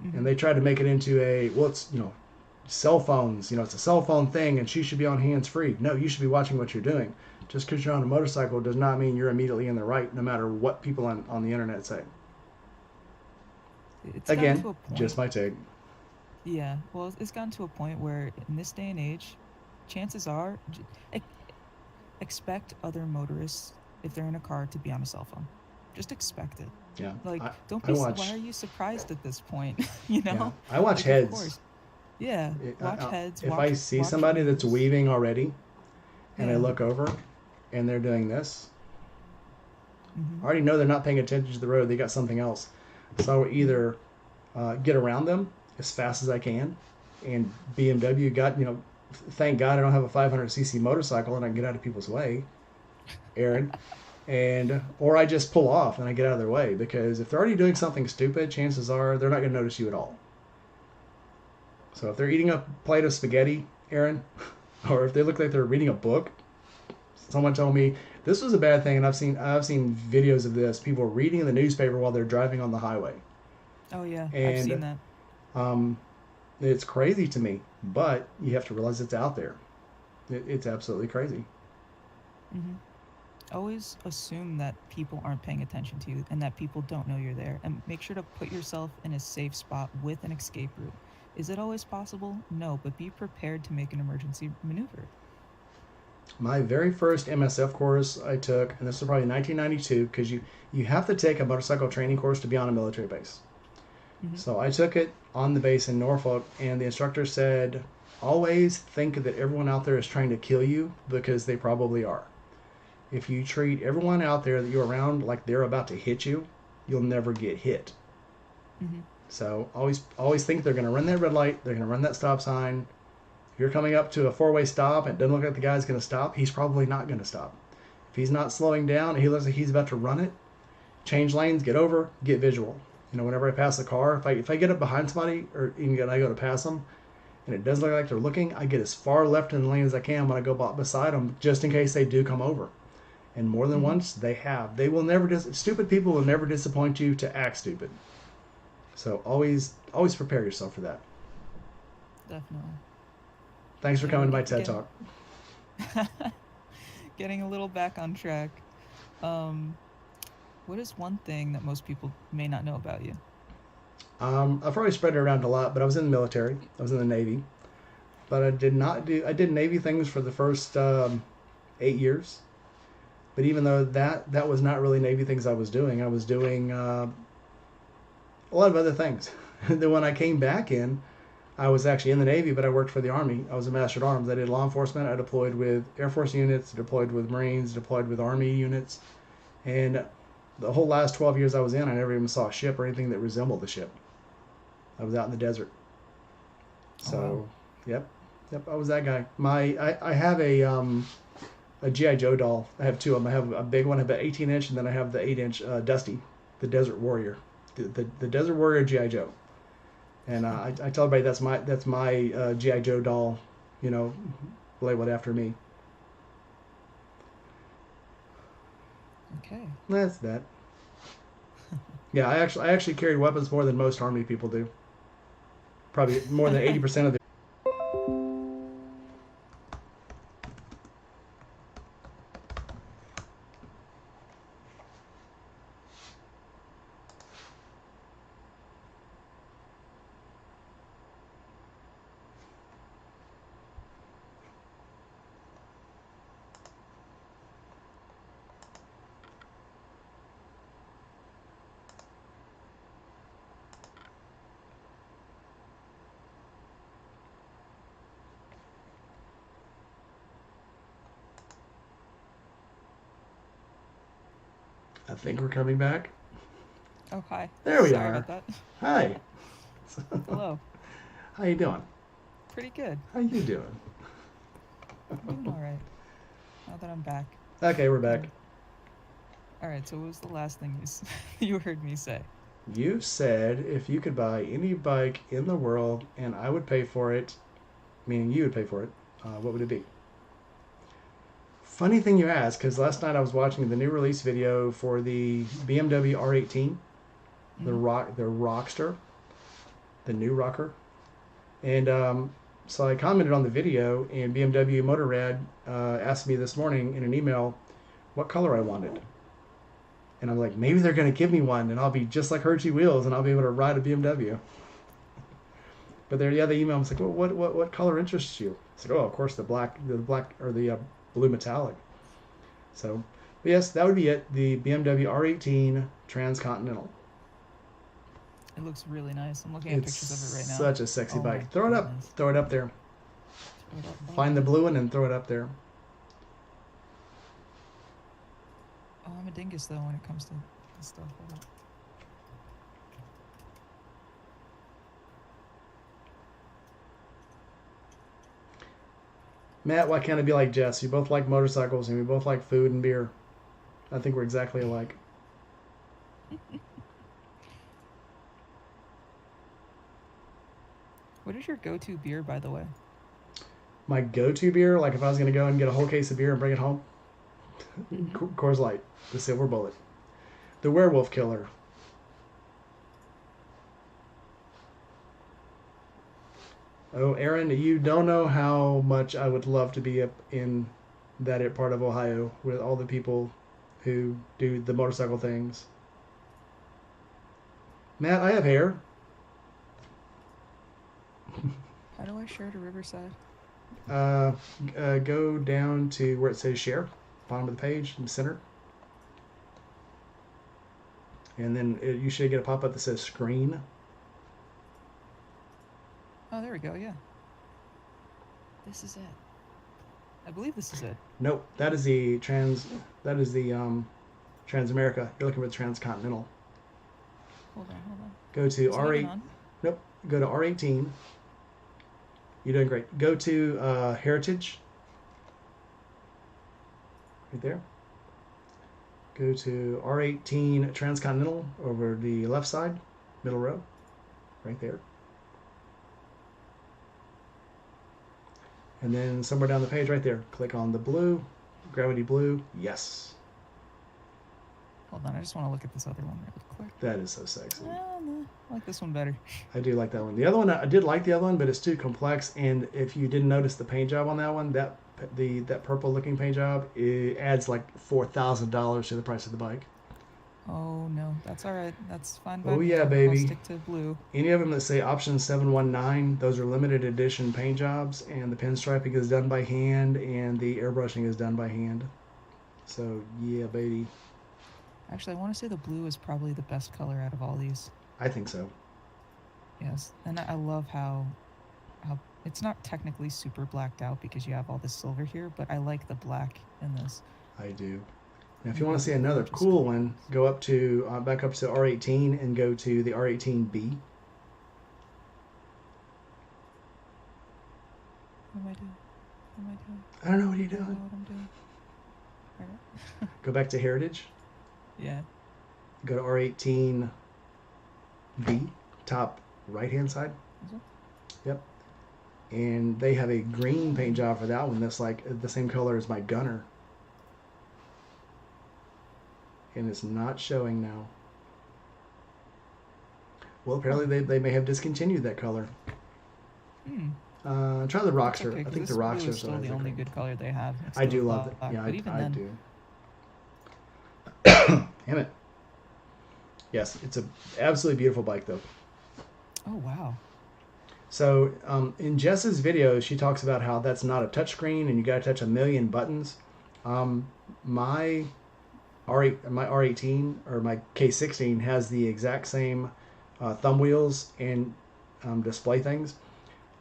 And they tried to make it into a, well, it's, cell phones, it's a cell phone thing and she should be on hands free. No, you should be watching what you're doing. Just because you're on a motorcycle does not mean you're immediately in the right, no matter what people on the internet say. It's gotten Again, to a point. just my take. Yeah, well, it's gotten to a point where in this day and age, chances are, expect other motorists, if they're in a car, to be on a cell phone. Just expect it. Yeah. Like, I, don't I be. watch. Why are you surprised at this point? Yeah, I watch Like, of heads. course. Yeah, watch heads. If I see watch somebody that's wheels. weaving already, and I Yeah. look over, and they're doing this, I Mm-hmm. already know they're not paying attention to the road. They got something else. So I will either get around them as fast as I can, and BMW got, thank God I don't have a 500cc motorcycle and I can get out of people's way, Aaron, or I just pull off and I get out of their way, because if they're already doing something stupid, chances are they're not going to notice you at all. So if they're eating a plate of spaghetti, Aaron, or if they look like they're reading a book, someone told me this was a bad thing, and I've seen videos of this. People reading the newspaper while they're driving on the highway, Oh yeah, I've seen and that. it's crazy to me. But you have to realize it's out there. It's absolutely crazy. Mm-hmm. Always assume that people aren't paying attention to you and that people don't know you're there, and make sure to put yourself in a safe spot with an escape route. Is it always possible? No, but be prepared to make an emergency maneuver. My very first MSF course I took, and this was probably 1992, because you have to take a motorcycle training course to be on a military base. Mm-hmm. So I took it on the base in Norfolk, and the instructor said, always think that everyone out there is trying to kill you, because they probably are. If you treat everyone out there that you're around like they're about to hit you, you'll never get hit. Mm-hmm. So always think they're going to run that red light, they're going to run that stop sign. If you're coming up to a four-way stop and it doesn't look like the guy's going to stop, he's probably not going to stop. If he's not slowing down and he looks like he's about to run it, change lanes, get over, get visual. Whenever I pass a car, if I get up behind somebody, or even I go to pass them, and it does look like they're looking, I get as far left in the lane as I can when I go beside them, just in case they do come over. And more than Mm-hmm. once, they have. They will never stupid people will never disappoint you to act stupid. So always prepare yourself for that. Definitely. Thanks for Yeah, coming to we my get TED getting Talk. getting a little back on track. Um, what is one thing that most people may not know about you? I've probably spread it around a lot, but I was in the military. I was in the Navy. But I did Navy things for the first 8 years. But even though that was not really Navy things I was doing a lot of other things. Then when I came back in, I was actually in the Navy, but I worked for the Army. I was a Master at Arms. I did law enforcement. I deployed with Air Force units, deployed with Marines, deployed with Army units. And the whole last 12 years I was in, I never even saw a ship or anything that resembled a ship. I was out in the desert. Oh wow. So, yep, I was that guy. I have a GI Joe doll. I have two of them. I have a big one, I have an 18-inch, and then I have the 8-inch Dusty, the Desert Warrior, the Desert Warrior GI Joe. And I tell everybody that's my GI Joe doll, labeled after me. Okay. That's that. Yeah, I actually carried weapons more than most Army people do. Probably more than 80% of the. I think we're coming back. Oh hi. There we Sorry are. about that. Hi. Hello. How you doing? Pretty good. How you doing? I'm doing all right. Now that I'm back. Okay, we're back. All right. So what was the last thing you heard me say? You said if you could buy any bike in the world and I would pay for it, meaning you would pay for it, what would it be? Funny thing you ask, because last night I was watching the new release video for the BMW R18, the Rockster, the new rocker, and so I commented on the video, and BMW Motorrad asked me this morning in an email what color I wanted. And I'm like, maybe they're going to give me one, and I'll be just like Hershey Wheels, and I'll be able to ride a BMW. But they email me, like, well, what color interests you? It's like, oh, of course, the black or the blue metallic. So, but yes, that would be it. The BMW R18 Transcontinental. It looks really nice. I'm looking at pictures of it right now. Such a sexy bike. Throw it up. Throw it up there. Find the blue one and throw it up there. Oh, I'm a dingus though when it comes to this stuff. Matt, why can't I be like Jess? You both like motorcycles and we both like food and beer. I think we're exactly alike. What is your go-to beer, by the way? My go-to beer, like if I was going to go and get a whole case of beer and bring it home, Coors Light, the Silver Bullet, the Werewolf Killer. Oh, Aaron, you don't know how much I would love to be up in that part of Ohio with all the people who do the motorcycle things. Matt, I have hair. How do I share to Riverside? Go down to where it says share, bottom of the page in the center. And then you should get a pop-up that says screen. Oh, there we go, yeah. This is it. I believe this is it. Nope, that is the Transamerica. You're looking for the Transcontinental. Hold on. Go to R8. Nope, go to R18. You're doing great. Go to Heritage. Right there. Go to R18 Transcontinental over the left side, middle row. Right there. And then somewhere down the page right there, click on the blue, Gravity Blue. Yes. Hold on, I just want to look at this other one really quick. That is so sexy. No, I like this one better. I do like that one. The other one, I did like the other one, but it's too complex. And if you didn't notice the paint job on that one, that purple looking paint job, it adds like $4,000 to the price of the bike. Oh no, that's all right. That's fine. Oh yeah, baby. I'll stick to blue. Any of them that say option 719, those are limited edition paint jobs, and the pinstriping is done by hand, and the airbrushing is done by hand. So yeah, baby. Actually, I want to say the blue is probably the best color out of all these. I think so. Yes, and I love how it's not technically super blacked out because you have all this silver here, but I like the black in this. I do. Now, if you want to see another cool one, go up to back up to R18 and go to the R18B. What am I doing? I don't know what you're I don't know doing. what I'm doing. Right. Go back to Heritage. Yeah. Go to R18B, top right-hand side. Yep. And they have a green paint job for that one that's like the same color as my Gunner. And it's not showing now. Well, apparently they may have discontinued that color. Try the Rockster. Okay, I think the blue Rockster is still the only good color they have. I do love it. Yeah, but even I then, do. Damn it. Yes, it's a absolutely beautiful bike though. Oh wow. So in Jess's video, she talks about how that's not a touchscreen and you got to touch a million buttons. My R18 or my K16 has the exact same thumb wheels and display things.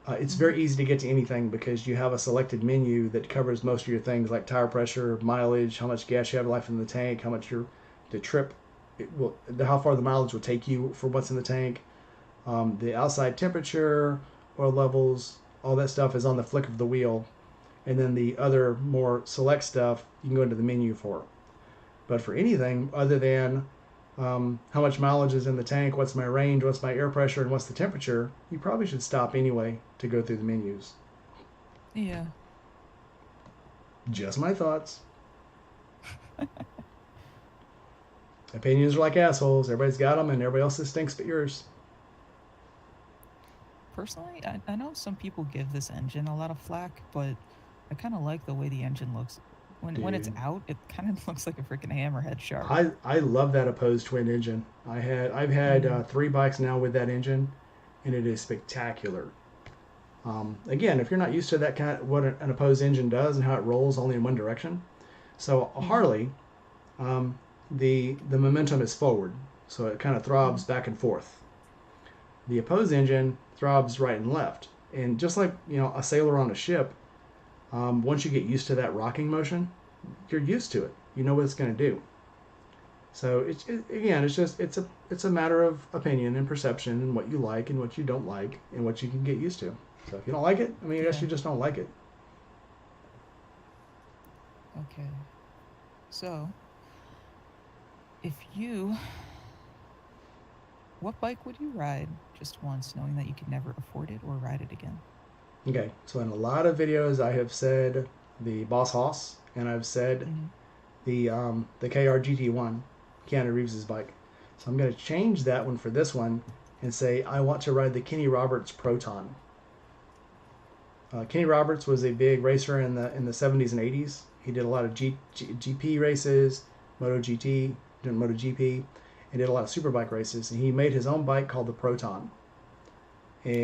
It's very easy to get to anything because you have a selected menu that covers most of your things like tire pressure, mileage, how much gas you have left in the tank, how much the trip, how far the mileage will take you for what's in the tank, the outside temperature, oil levels, all that stuff is on the flick of the wheel. And then the other more select stuff you can go into the menu for. But for anything other than how much mileage is in the tank, what's my range, what's my air pressure, and what's the temperature, you probably should stop anyway to go through the menus. Yeah. Just my thoughts. Opinions are like assholes. Everybody's got them, and everybody else's stinks but yours. Personally, I know some people give this engine a lot of flack, but I kind of like the way the engine looks. When it's Dude, out, it kind of looks like a freaking hammerhead shark. I love that opposed twin engine. I've had Mm. 3 bikes now with that engine, and it is spectacular. Again, if you're not used to that kind of what an opposed engine does and how it rolls only in one direction, so a Mm-hmm. Harley, the momentum is forward, so it kind of Mm-hmm. throbs back and forth. The opposed engine throbs right and left, and just like a sailor on a ship, once you get used to that rocking motion, you're used to it. You know what it's going to do. So again, it's a matter of opinion and perception and what you like and what you don't like and what you can get used to. So if you don't like it, I mean, I guess Yeah. you just don't like it. Okay. So, if you, what bike would you ride just once, knowing that you could never afford it or ride it again? Okay, so in a lot of videos, I have said the Boss Hoss, and I've said Mm-hmm. the KR GT1, Keanu Reeves's bike. So I'm going to change that one for this one and say I want to ride the Kenny Roberts Proton. Kenny Roberts was a big racer in the 70s and 80s. He did a lot of GP races, MotoGT, did MotoGP, and did a lot of superbike races. And he made his own bike called the Proton,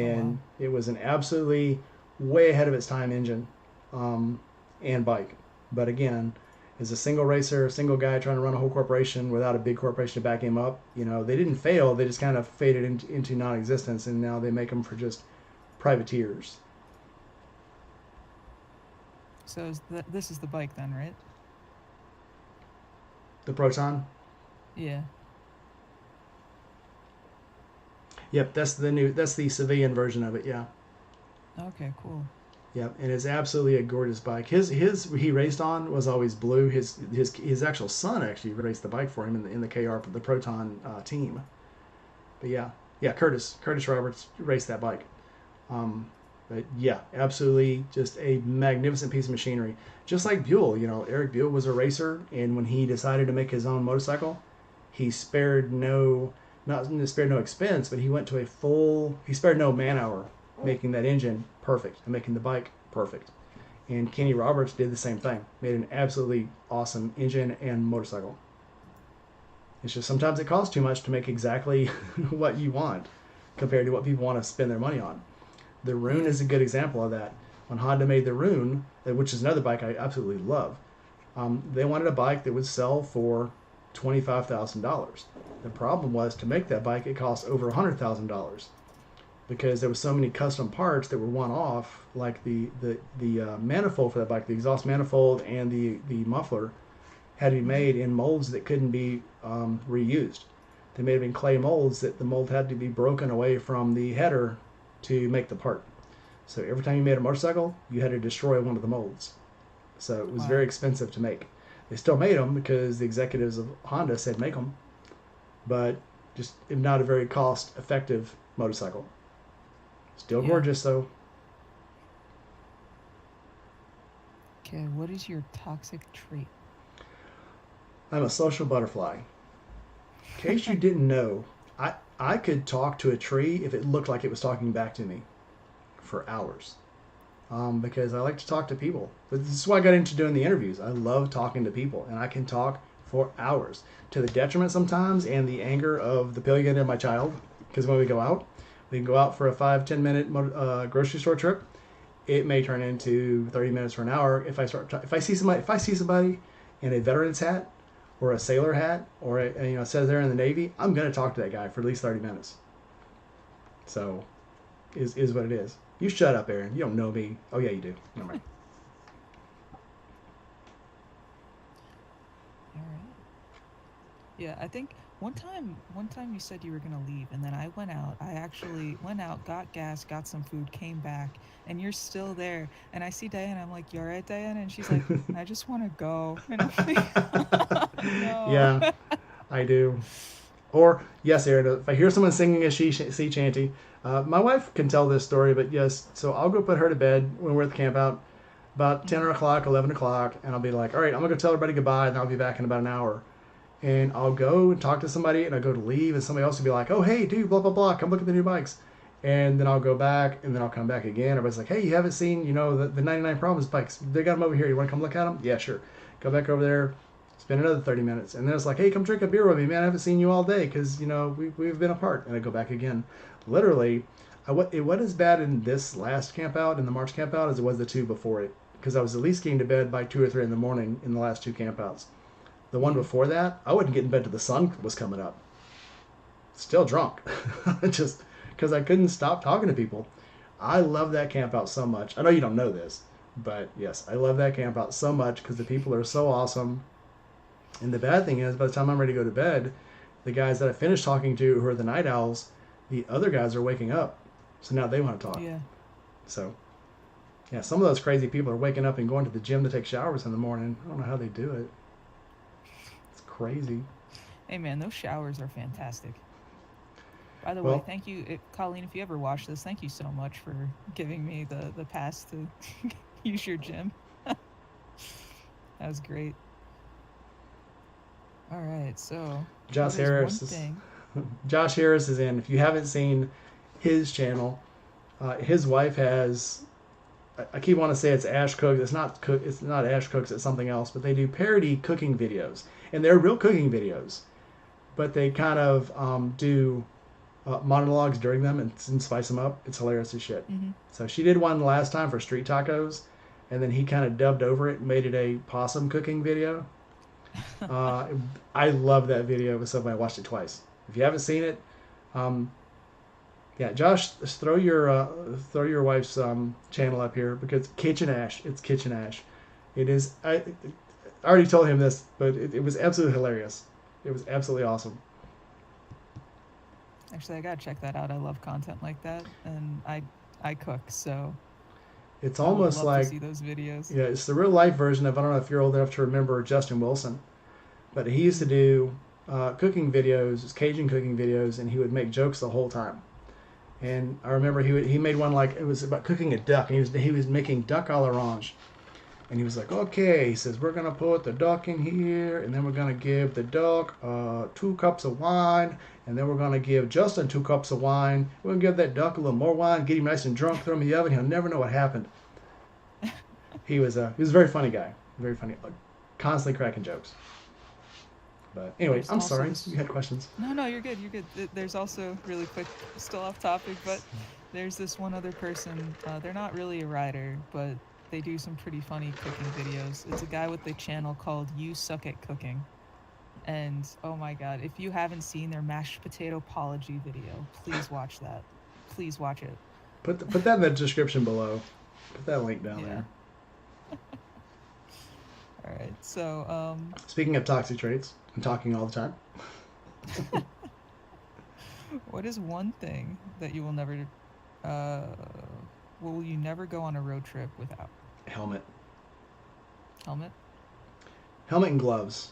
Oh wow. and it was an absolutely way ahead of its time engine and bike. But again, as a single racer, a single guy trying to run a whole corporation without a big corporation to back him up, they didn't fail. They just kind of faded into non-existence, and now they make them for just privateers. So this is the bike then, right? The Proton. Yeah. Yep, that's the civilian version of it. Yeah. Okay, cool. Yep, and it's absolutely a gorgeous bike. His he raced on was always blue. His actual son actually raced the bike for him in the KR the Proton team. But yeah, Curtis Roberts raced that bike. Um, but yeah, absolutely just a magnificent piece of machinery. Just like Buell, Eric Buell was a racer, and when he decided to make his own motorcycle, he spared no not spared no expense, but he spared no man hour making that engine perfect and making the bike perfect. And Kenny Roberts did the same thing, made an absolutely awesome engine and motorcycle. It's just sometimes it costs too much to make exactly what you want compared to what people want to spend their money on. The Rune Yeah. is a good example of that. When Honda made the Rune, which is another bike I absolutely love, they wanted a bike that would sell for $25,000. The problem was to make that bike, it cost over $100,000 because there was so many custom parts that were one off, like the manifold for that bike, the exhaust manifold and the muffler had to be Mm-hmm. made in molds that couldn't be reused. They made them in clay molds that the mold had to be broken away from the header to make the part. So every time you made a motorcycle, you had to destroy one of the molds. So it was very Wow. expensive to make. They still made them because the executives of Honda said make them, but just not a very cost effective motorcycle. Still Yeah. gorgeous though. Okay, what is your toxic trait? I'm a social butterfly. In case you didn't know, I could talk to a tree if it looked like it was talking back to me for hours. Because I like to talk to people. This is why I got into doing the interviews. I love talking to people, and I can talk for hours to the detriment sometimes and the anger of the pillion and my child. Because when we can go out for a 5-10 minute grocery store trip. It may turn into 30 minutes or an hour if I see somebody in a veteran's hat or a sailor hat or says they're in the Navy. I'm gonna talk to that guy for at least 30 minutes. So is what it is. You shut up, Aaron. You don't know me. Oh yeah, you do. Never mind. All right. Yeah, I think one time you said you were gonna leave, and then I went out. I actually went out, got gas, got some food, came back, and you're still there. And I see Diana. I'm like, "You all right, Diana?" And she's like, "I just want to go." And I'm like, "No." Yeah, I do. Or, yes, Aaron, if I hear someone singing a sea shanty, my wife can tell this story, but yes, so I'll go put her to bed when we're at the camp out about 10 o'clock, 11 o'clock, and I'll be like, all right, I'm going to go tell everybody goodbye, and I'll be back in about an hour. And I'll go and talk to somebody, and I go to leave, and somebody else will be like, oh, hey, dude, blah, blah, blah, come look at the new bikes. And then I'll go back, and then I'll come back again. Everybody's like, hey, you haven't seen, the 99 Problems bikes. They got them over here. You want to come look at them? Yeah, sure. Go back over there, spend another 30 minutes. And then it's like, hey, come drink a beer with me, man. I haven't seen you all day because, we've been apart. And I go back again. Literally, it wasn't as bad in this last camp out, in the March camp out, as it was the two before it. Because I was at least getting to bed by 2 or 3 in the morning in the last two campouts. The one before that, I wouldn't get in bed till the sun was coming up. Still drunk. Just because I couldn't stop talking to people. I love that camp out so much. I know you don't know this, but yes, I love that camp out so much because the people are so awesome. And the bad thing is, by the time I'm ready to go to bed, the guys that I finished talking to who are the night owls, the other guys are waking up. So now they want to talk. Yeah. So, yeah, some of those crazy people are waking up and going to the gym to take showers in the morning. I don't know how they do it. It's crazy. Hey, man, those showers are fantastic. By the way, thank you, Colleen, if you ever watch this, thank you so much for giving me the pass to use your gym. That was great. All right, so Josh Harris is in. If you haven't seen his channel, his wife has. I keep wanting to say it's Ash Cooks. It's not Ash Cooks. It's something else. But they do parody cooking videos, and they're real cooking videos, but they kind of do monologues during them and spice them up. It's hilarious as shit. Mm-hmm. So she did one last time for street tacos, and then he kind of dubbed over it and made it a possum cooking video. I love that video. So I watched it twice. If you haven't seen it, yeah, Josh, throw your wife's channel up here because Kitchen Ash. It's Kitchen Ash. It is. I already told him this, but it was absolutely hilarious. It was absolutely awesome. Actually, I gotta check that out. I love content like that, and I cook, so it's almost like to see those videos. Yeah, it's the real life version of, I don't know if you're old enough to remember Justin Wilson, but he used to do cooking videos, Cajun cooking videos, and he would make jokes the whole time. And I remember he made one like it was about cooking a duck, and he was making duck à l'orange. And he was like, okay, he says, we're going to put the duck in here, and then we're going to give the duck 2 cups of wine, and then we're going to give Justin 2 cups of wine. We're going to give that duck a little more wine, get him nice and drunk, throw him in the oven. He'll never know what happened. He was a very funny guy. Very funny. Constantly cracking jokes. But anyway, I'm sorry. You had questions. No, you're good. You're good. There's also, really quick, still off topic, but there's this one other person. They're not really a rider, but they do some pretty funny cooking videos. It's a guy with a channel called You Suck at Cooking. And oh my god, if you haven't seen their mashed potato apology video, please watch that. Please watch it. Put that in the description below. Put that link down there. All right. So speaking of toxic traits, I'm talking all the time. What is one thing that you will never will you never go on a road trip without? Helmet and gloves.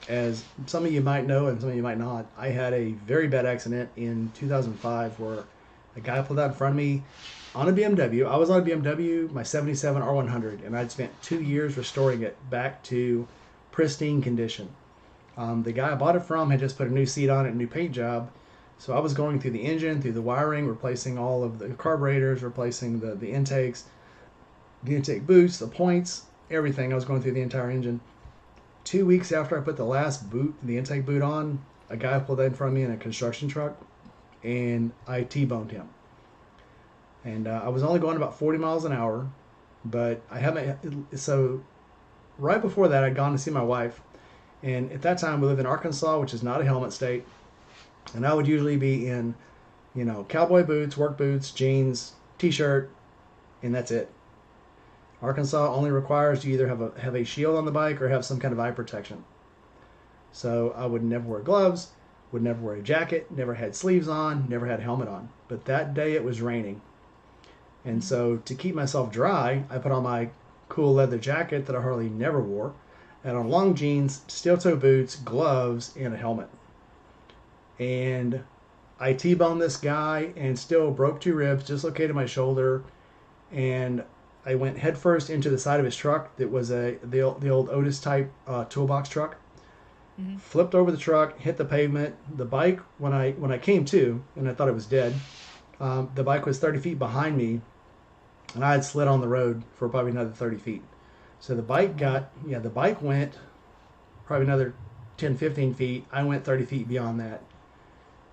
As some of you might know and some of you might not, I had a very bad accident in 2005 where a guy pulled out in front of me on a BMW. I was on a BMW, my 77 R100, and I'd spent 2 years restoring it back to pristine condition. The guy I bought it from had just put a new seat on it, a new paint job. So I was going through the engine, through the wiring, replacing all of the carburetors, replacing the intakes, the intake boots, the points, everything. I was going through the entire engine. 2 weeks after I put the last boot, the intake boot on, a guy pulled out in front of me in a construction truck, and I T-boned him. And I was only going about 40 miles an hour, but I haven't. So right before that, I'd gone to see my wife, and at that time we lived in Arkansas, which is not a helmet state. And I would usually be in, cowboy boots, work boots, jeans, t-shirt, and that's it. Arkansas only requires you either have a shield on the bike or have some kind of eye protection. So I would never wear gloves, would never wear a jacket, never had sleeves on, never had a helmet on. But that day it was raining. And so to keep myself dry, I put on my cool leather jacket that I hardly never wore, and on long jeans, steel toe boots, gloves, and a helmet. and I T-boned this guy and still broke 2 ribs, dislocated my shoulder, and I went headfirst into the side of his truck. That was the old Otis type toolbox truck. Mm-hmm. Flipped over the truck, hit the pavement. The bike, when I came to, and I thought it was dead, the bike was 30 feet behind me, and I had slid on the road for probably another 30 feet. So the bike went probably another 10, 15 feet. I went 30 feet beyond that.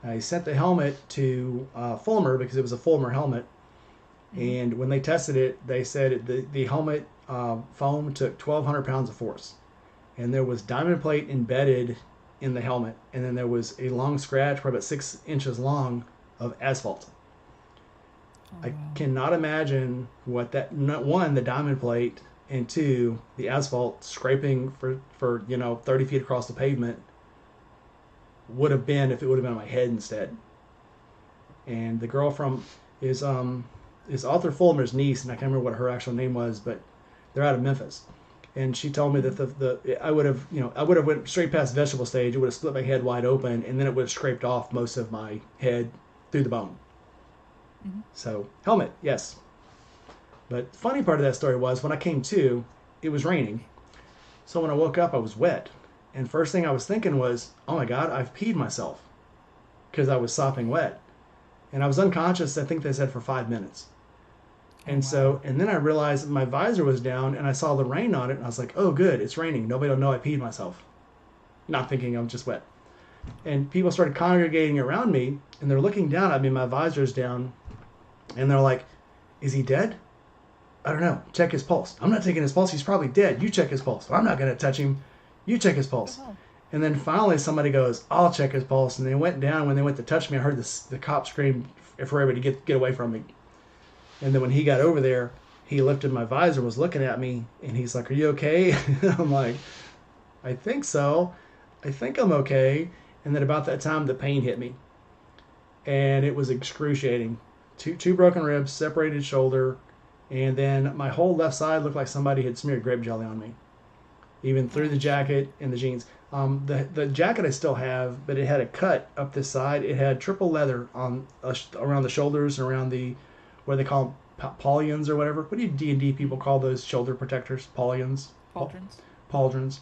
I sent the helmet to Fulmer because it was a Fulmer helmet. And when they tested it, they said the helmet foam took 1,200 pounds of force. And there was diamond plate embedded in the helmet. And then there was a long scratch, probably about 6 inches long, of asphalt. Oh, I wow. cannot imagine what that, one, the diamond plate, and two, the asphalt scraping for 30 feet across the pavement would have been if it would have been on my head instead. And the girl from is Arthur Fulmer's niece, and I can't remember what her actual name was, but they're out of Memphis. And she told me that I would have went straight past vegetable stage. It would have split my head wide open, and then it would have scraped off most of my head through the bone. Mm-hmm. So helmet, yes. But the funny part of that story was when I came to, it was raining. So when I woke up, I was wet. And first thing I was thinking was, oh my God, I've peed myself. Because I was sopping wet. And I was unconscious, I think they said, for 5 minutes. And then I realized my visor was down and I saw the rain on it. And I was like, oh, good, it's raining. Nobody will know I peed myself. Not thinking I'm just wet. And people started congregating around me and they're looking down at me. My visor's down. And they're like, is he dead? I don't know. Check his pulse. I'm not taking his pulse. He's probably dead. You check his pulse. I'm not going to touch him. You check his pulse. Oh. And then finally somebody goes, I'll check his pulse. And they went down. When they went to touch me, I heard the cop scream for everybody to get away from me. And then when he got over there, he lifted my visor, was looking at me, and he's like, are you okay? I'm like, I think so. I think I'm okay. And then about that time, the pain hit me. And it was excruciating. Two broken ribs, separated shoulder, and then my whole left side looked like somebody had smeared grape jelly on me, even through the jacket and the jeans. The jacket I still have, but it had a cut up this side. It had triple leather on around the shoulders and around the, what do they call them, paulions or whatever. What do you D&D people call those shoulder protectors? Paulions? Pauldrons. Pauldrons.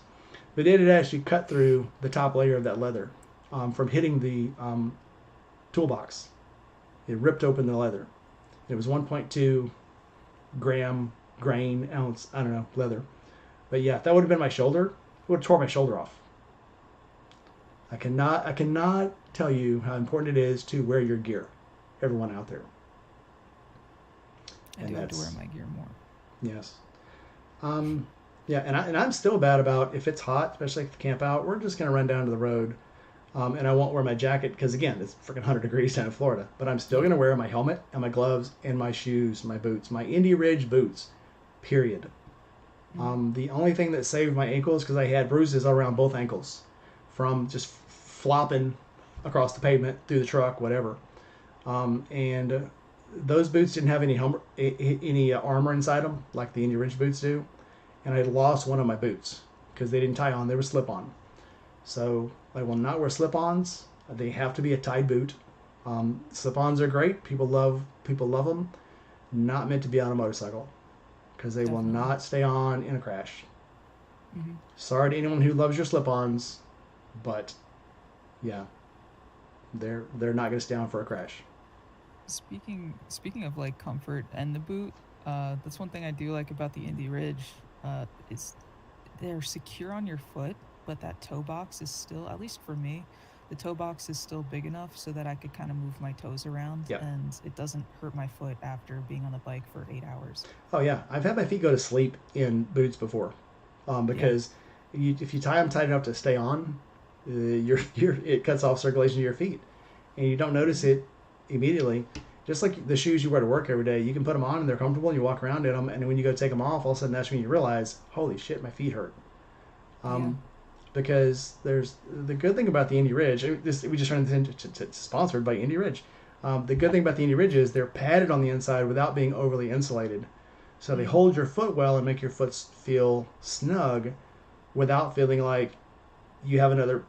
But it had actually cut through the top layer of that leather from hitting the toolbox. It ripped open the leather. It was 1.2 grain ounce, I don't know, leather. But yeah, if that would have been my shoulder, it would have tore my shoulder off. I cannot tell you how important it is to wear your gear, everyone out there. I do have to wear my gear more. Yes. Yeah, and I'm still bad about if it's hot, especially if camp out, we're just going to run down to the road. And I won't wear my jacket because, again, it's freaking 100 degrees down in Florida. But I'm still going to wear my helmet and my gloves and my shoes, my boots, my Indy Ridge boots, period. The only thing that saved my ankles, because I had bruises around both ankles from just flopping across the pavement, through the truck, whatever. And those boots didn't have any armor inside them like the Indy Ridge boots do. And I lost one of my boots because they didn't tie on. They were slip-on. So I will not wear slip-ons. They have to be a tied boot. Slip-ons are great. People love them. Not meant to be on a motorcycle because they will not stay on in a crash. Mm-hmm. Sorry to anyone who loves your slip-ons, but yeah, they're not going to stay on for a crash. Speaking of like comfort and the boot, that's one thing I do like about the Indy Ridge. Is they're secure on your foot, but that toe box is still, at least for me, the toe box is still big enough so that I could kind of move my toes around and it doesn't hurt my foot after being on the bike for 8 hours. Oh yeah, I've had my feet go to sleep in boots before, because if you tie them tight enough to stay on, it cuts off circulation to your feet, and you don't notice it immediately. Just like the shoes you wear to work every day, you can put them on and they're comfortable and you walk around in them, and when you go take them off, all of a sudden that's when you realize, holy shit, my feet hurt. Because there's the good thing about the Indy Ridge. We just turned this into sponsored by Indy Ridge. The good thing about the Indy Ridge is they're padded on the inside without being overly insulated, so they hold your foot well and make your foot feel snug, without feeling like you have another,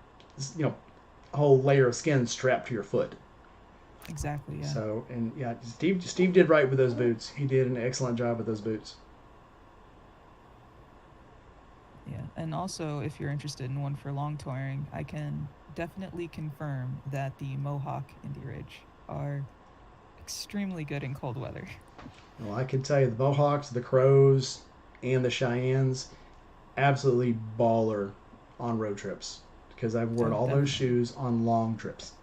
whole layer of skin strapped to your foot. Exactly. Yeah. So, and yeah, Steve did right with those boots. He did an excellent job with those boots. Yeah. And also, if you're interested in one for long touring, I can definitely confirm that the Mohawk Indy Ridge are extremely good in cold weather. Well, I can tell you the Mohawks, the Crows, and the Cheyennes, absolutely baller on road trips because I've worn So all those definitely. shoes on long trips.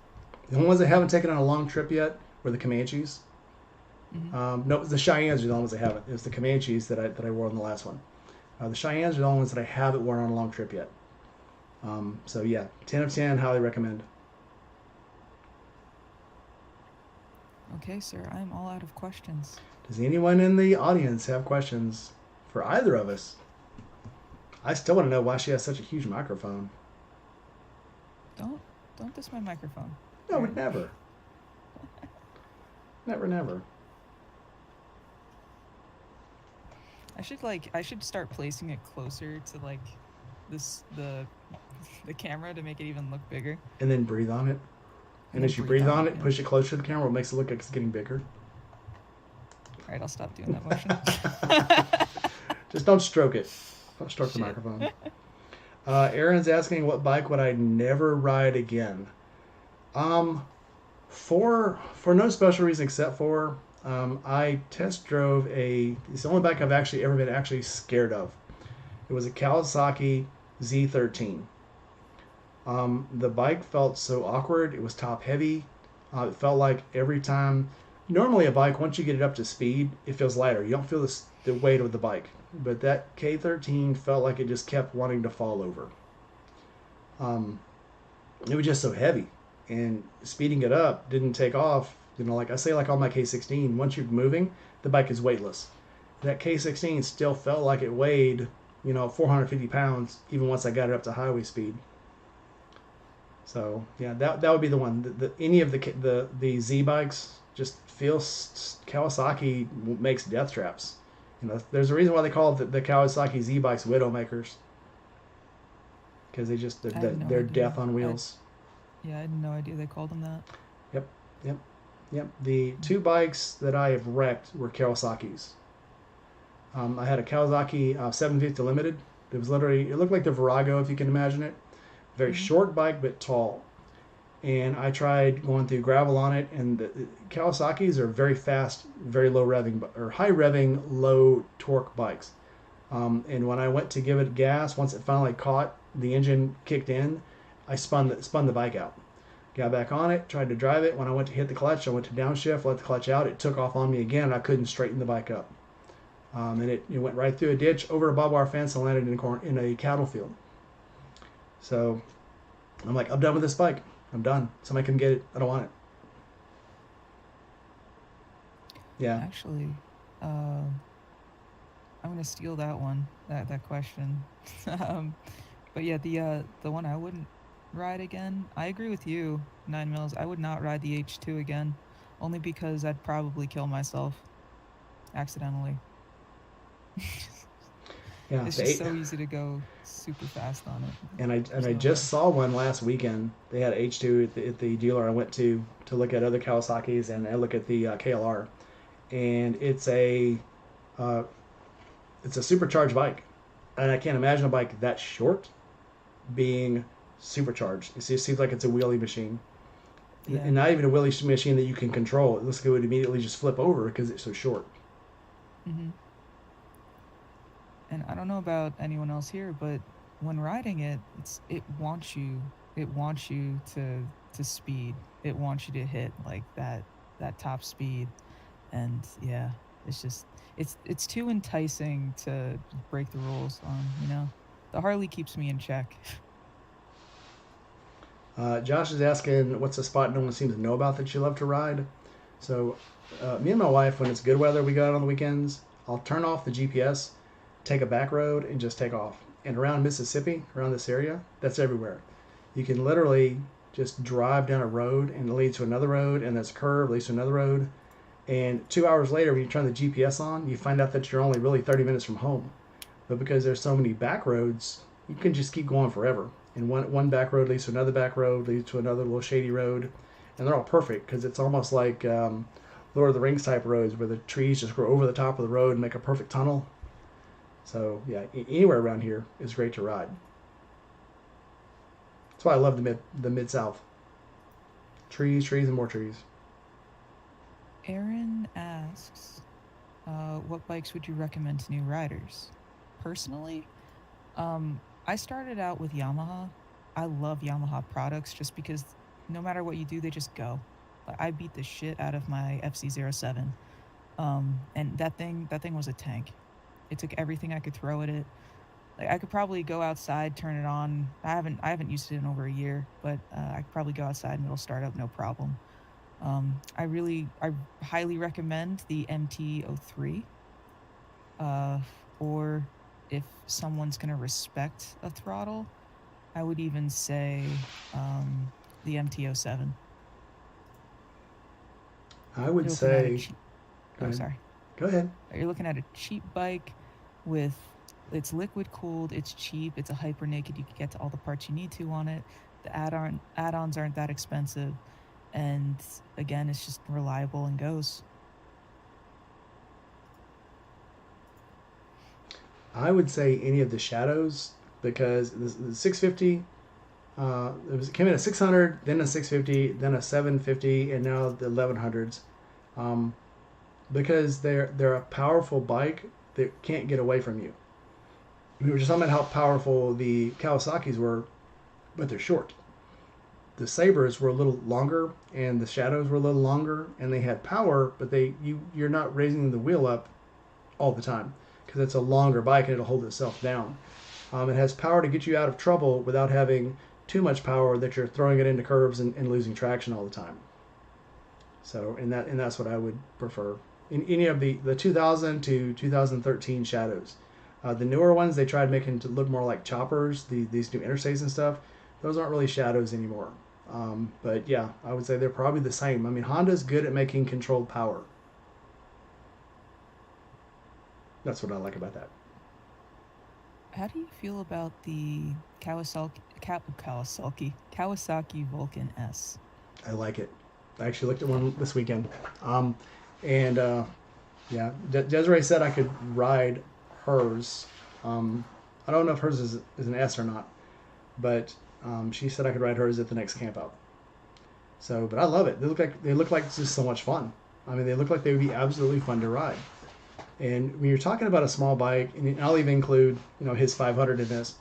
The only ones I haven't taken on a long trip yet were the Comanches. Hmm. No, the Cheyennes are the only ones I haven't. It was the Comanches that I wore on the last one. The Cheyennes are the only ones that I haven't worn on a long trip yet. So yeah, 10 of 10, highly recommend. Okay, sir. I'm all out of questions. Does anyone in the audience have questions for either of us? I still want to know why she has such a huge microphone. Don't don't diss my microphone. No, All would right. never. Never, never. I should start placing it closer to like this the camera to make it even look bigger. And then breathe on it. And And then as you breathe breathe on on it. it, Yeah. push it closer to the camera, it makes it look like it's getting bigger. All right, I'll stop doing that motion. Just don't stroke it. Don't stroke the Shit. microphone. Aaron's asking what bike would I never ride again. For no special reason except for I test drove it's the only bike I've actually ever been actually scared of. It was a Kawasaki Z13. The bike felt so awkward. It was top heavy. It felt like every time. Normally, a bike, once you get it up to speed, it feels lighter. You don't feel the weight of the bike. But that K13 felt like it just kept wanting to fall over. Um, it was just so heavy. And speeding it up didn't take off. Like I say, like on my K16, once you're moving, the bike is weightless. That K16 still felt like it weighed, 450 pounds, even once I got it up to highway speed. So yeah, that would be the one. Any of the Z bikes just feels Kawasaki makes death traps. There's a reason why they call the Kawasaki Z bikes Widowmakers because I had no they're idea. death on wheels. Yeah, I had no idea they called them that. Yep, yep, yep. The two bikes that I have wrecked were Kawasaki's. I had a Kawasaki 750 Limited. It looked like the Virago if you can imagine it. Very Mm-hmm. short bike but tall. And I tried going through gravel on it, and the Kawasaki's are very fast, very low revving, or high revving, low torque bikes. And when I went to give it gas, once it finally caught, the engine kicked in, I spun the bike out. Got back on it, tried to drive it. When I went to hit the clutch, I went to downshift, let the clutch out. It took off on me again, and I couldn't straighten the bike up. And it went right through a ditch, over a barbed wire fence, and landed in a cattle field. So I'm like, I'm done with this bike. I'm done. Somebody can get it. I don't want it. Yeah. Actually, I'm gonna steal that one. That question. um, but yeah, the one I wouldn't ride again. I agree with you, 9 mils. I would not ride the H2 again, only because I'd probably kill myself accidentally. Yeah. It's The just eight. so easy to go super fast on it. And I There's no way. just saw one last weekend. They had H2 at the dealer I went to look at other Kawasaki's, and I look at the KLR, and uh, it's a supercharged bike, and I can't imagine a bike that short being supercharged. It just seems like it's a wheelie machine, Yeah. and not even a wheelie machine that you can control. It looks like it would immediately just flip over because it's so short. Hmm. And I don't know about anyone else here, but when riding it, it wants you to speed. It wants you to hit like that top speed. And yeah, it's just it's too enticing to break the rules on. The Harley keeps me in check. Josh is asking, what's a spot no one seems to know about that you love to ride? So, me and my wife, when it's good weather, we go out on the weekends. I'll turn off the GPS, take a back road, and just take off. And around Mississippi, around this area, that's everywhere. You can literally just drive down a road and it leads to another road, and there's a curve, leads to another road. And 2 hours later, when you turn the GPS on, you find out that you're only really 30 minutes from home. But because there's so many back roads, you can just keep going forever. and one back road leads to another back road, leads to another little shady road, and they're all perfect because it's almost like Lord of the Rings type roads where the trees just grow over the top of the road and make a perfect tunnel. So yeah, anywhere around here is great to ride. That's why I love the mid South. Trees, and more trees. Aaron asks, what bikes would you recommend to new riders? Personally, I started out with Yamaha. I love Yamaha products just because no matter what you do, they just go. Like, I beat the shit out of my FC07, and that thing was a tank. It took everything I could throw at it. Like, I could probably go outside, turn it on. I haven't used it in over a year, but I could probably go outside and it'll start up no problem. I highly recommend the MT-03. Uh, or if someone's gonna respect a throttle, I would even say the MT-07. I would You're looking at a say, cheap. go Oh, ahead. sorry. Go ahead. You're looking at a cheap bike with it's liquid cooled, it's cheap, it's a hyper naked. You can get to all the parts you need to on it. The add-ons aren't that expensive, and again, it's just reliable and goes. I would say any of the shadows because the 650 it came in at 600, then a 650, then a 750, and now the 1100s. Um, because they're a powerful bike that can't get away from you. We were just talking about how powerful the Kawasaki's were, but they're short. The Sabres were a little longer, and the Shadows were a little longer, and they had power, but you're not raising the wheel up all the time because it's a longer bike and it'll hold itself down. It has power to get you out of trouble without having too much power that you're throwing it into curves and losing traction all the time. So, and that's what I would prefer. In any of the 2000 to 2013 Shadows. The newer ones, they tried making to look more like choppers, these new interstates and stuff. Those aren't really Shadows anymore. But yeah, I would say they're probably the same. I mean, Honda's good at making controlled power. That's what I like about that. How do you feel about the Kawasaki Vulcan S? I like it. I actually looked at one this weekend. And yeah, Desiree said I could ride hers. I don't know if hers is an S or not, but she said I could ride hers at the next camp out. So, but I love it. They look like just so much fun. I mean, they look like they would be absolutely fun to ride. And when you're talking about a small bike, and I'll even include his 500 in this.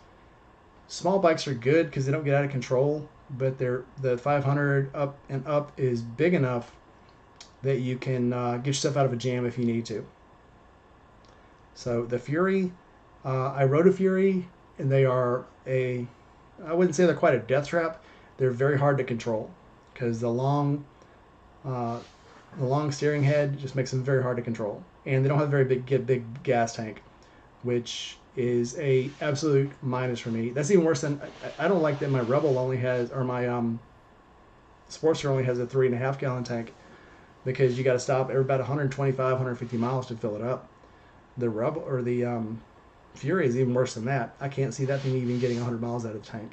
Small bikes are good because they don't get out of control, but the 500 up and up is big enough that you can get yourself out of a jam if you need to. So the Fury, I rode a Fury, and they are I wouldn't say they're quite a death trap. They're very hard to control because uh, the long steering head just makes them very hard to control, and they don't have a very big gas tank, which is a absolute minus for me. That's even worse than I don't like that my Rebel only has, or my Sportster only has a 3.5 gallon tank because you got to stop every about 125, 150 miles to fill it up. The Rebel or the Fury is even worse than that. I can't see that thing even getting 100 miles out of the tank.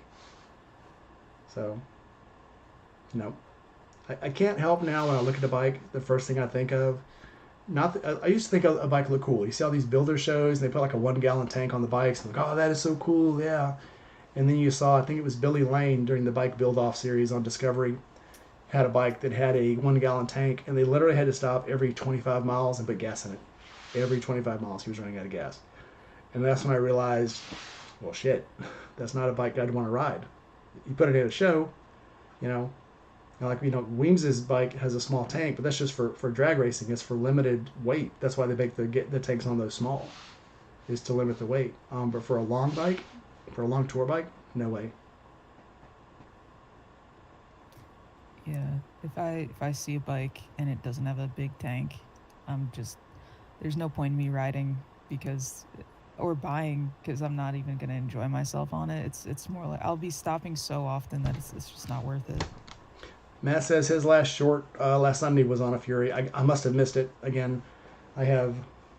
So, no. I can't help now when I look at a bike, the first thing I think of, I used to think a bike looked cool. You see all these builder shows, and they put like a 1 gallon tank on the bikes, and like, oh, that is so cool, yeah. And then you saw, I think it was Billy Lane during the bike build-off series on Discovery, had a bike that had a 1 gallon tank, and they literally had to stop every 25 miles and put gas in it. Every 25 miles, he was running out of gas. And that's when I realized, well, shit, that's not a bike I'd want to ride. You put it at a show, Weems's bike has a small tank, but that's just for drag racing. It's for limited weight. That's why they make the tanks on those small, is to limit the weight. But for a long bike, for a long tour bike, no way. Yeah, if I see a bike and it doesn't have a big tank, I'm just there's no point in me riding because or buying because I'm not even gonna enjoy myself on it. It's more like I'll be stopping so often that it's just not worth it. Matt says his last Sunday was on a Fury. I must have missed it again. I have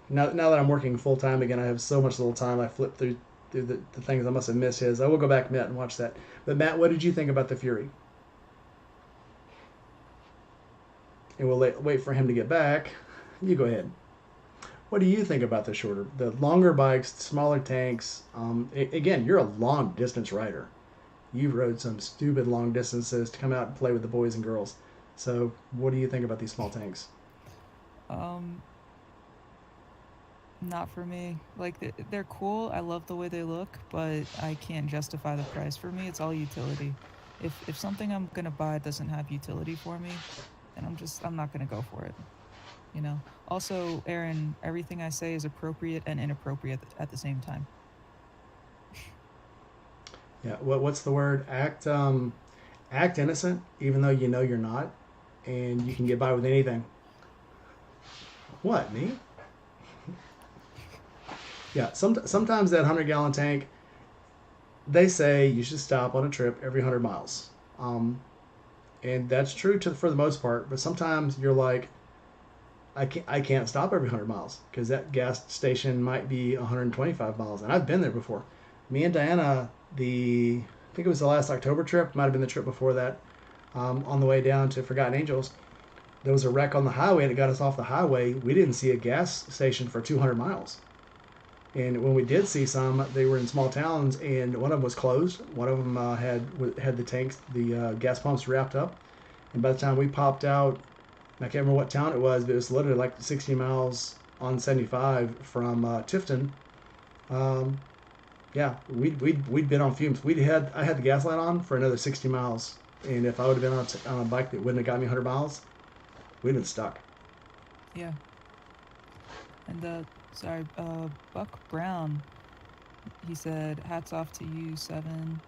now that I'm working full time again. I have so much little time. I flip through through the things I must have missed his. I will go back, Matt, and watch that. But Matt, what did you think about the Fury? And we'll wait for him to get back. You go ahead. What do you think about the longer bikes, smaller tanks? Again, you're a long distance rider. You've rode some stupid long distances to come out and play with the boys and girls. So, what do you think about these small tanks? Um, Not for me. Like they're cool. I love the way they look, but I can't justify the price. For me, it's all utility. If something I'm gonna buy doesn't have utility for me, then I'm not gonna go for it. You know. Also, Aaron, everything I say is appropriate and inappropriate at the same time. Yeah. What's the word? Act innocent, even though you know you're not, and you can get by with anything. What, me? Yeah. Sometimes that 100-gallon tank, they say you should stop on a trip every 100 miles. And that's true for the most part. But sometimes you're like, I can't stop every 100 miles because that gas station might be 125 miles, and I've been there before. Me and Diana, I think it was the last October trip, might have been the trip before that, on the way down to Forgotten Angels. There was a wreck on the highway and it got us off the highway. We didn't see a gas station for 200 miles. And when we did see some, they were in small towns, and one of them was closed. One of them had the tanks, the gas pumps wrapped up. And by the time we popped out, I can't remember what town it was, but it was literally like 60 miles on 75 from Tifton. Um, yeah, we'd been on fumes. I had the gas light on for another 60 miles, and if I would have been on a bike that wouldn't have got me 100 miles, we'd have been stuck. Yeah. And sorry, Buck Brown, he said, hats off to you, Seven,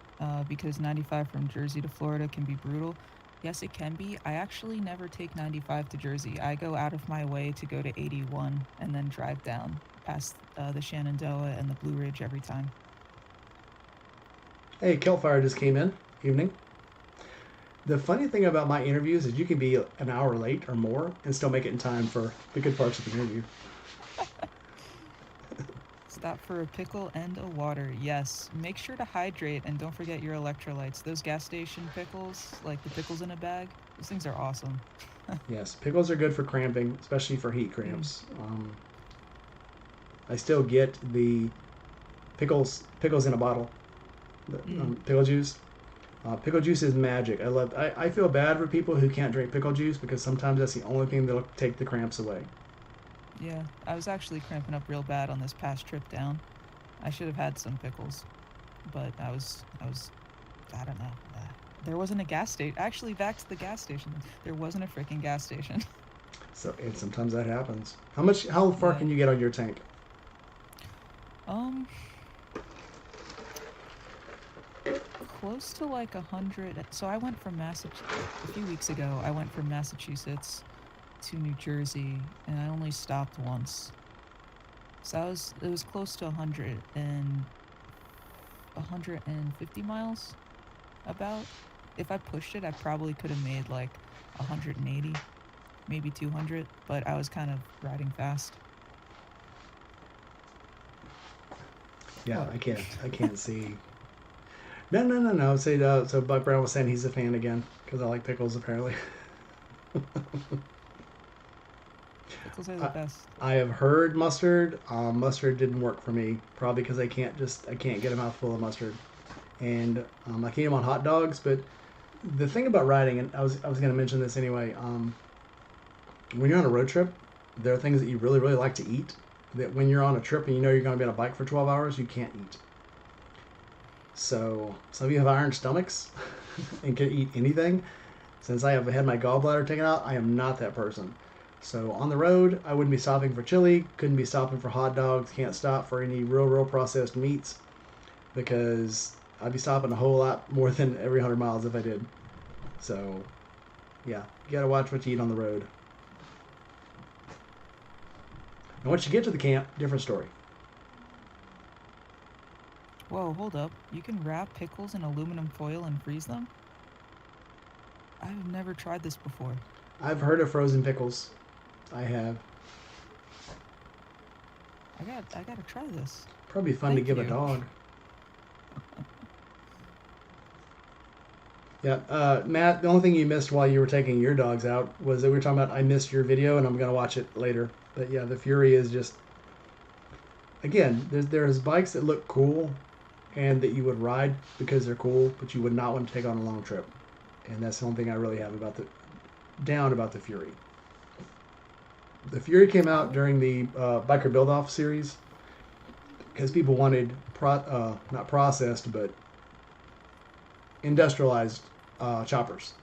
because 95 from Jersey to Florida can be brutal. Yes, it can be. I actually never take 95 to Jersey. I go out of my way to go to 81 and then drive down past the Shenandoah and the Blue Ridge every time. Hey, Kelfire just came in. Evening. The funny thing about my interviews is you can be an hour late or more and still make it in time for the good parts of the interview. Stop for a pickle and a water. Yes. Make sure to hydrate and don't forget your electrolytes. Those gas station pickles, like the pickles in a bag, those things are awesome. Yes, pickles are good for cramping, especially for heat cramps. I still get the pickles in a bottle, pickle juice. Pickle juice is magic. I feel bad for people who can't drink pickle juice because sometimes that's the only thing that'll take the cramps away. Yeah, I was actually cramping up real bad on this past trip down. I should have had some pickles, but I don't know. There wasn't a gas station. Actually, back to the gas station. There wasn't a freaking gas station. And sometimes that happens. How far can you get on your tank? Close to like 100. So I went from Massachusetts a few weeks ago. I went from Massachusetts to New Jersey, and I only stopped once. So it was close to 150 miles. About. If I pushed it, I probably could have made like 180, maybe 200. But I was kind of riding fast. Yeah, what? I can't see. No. So Buck Brown was saying he's a fan again because I like pickles apparently. Pickles are the best. I have heard mustard. Mustard didn't work for me, probably because I can't get a mouthful of mustard, and I can eat them on hot dogs. But the thing about riding, and I was going to mention this anyway. When you're on a road trip, there are things that you really like to eat that when you're on a trip and you know you're going to be on a bike for 12 hours, you can't eat. So some of you have iron stomachs and can eat anything. Since I have had my gallbladder taken out, I am not that person. So on the road, I wouldn't be stopping for chili, couldn't be stopping for hot dogs, can't stop for any real processed meats because I'd be stopping a whole lot more than every 100 miles if I did. So, yeah, you gotta watch what you eat on the road. And once you get to the camp, different story. Whoa, hold up. You can wrap pickles in aluminum foil and freeze them? I've never tried this before. I've heard of frozen pickles. I have. I gotta try this. Probably fun to give a dog. Yeah, Matt, the only thing you missed while you were taking your dogs out was that we were talking about I missed your video and I'm going to watch it later. But yeah, the Fury is just, again, there's bikes that look cool and that you would ride because they're cool, but you would not want to take on a long trip. And that's the only thing I really have about the Fury. The Fury came out during the Biker Build Off series because people wanted not processed but industrialized choppers.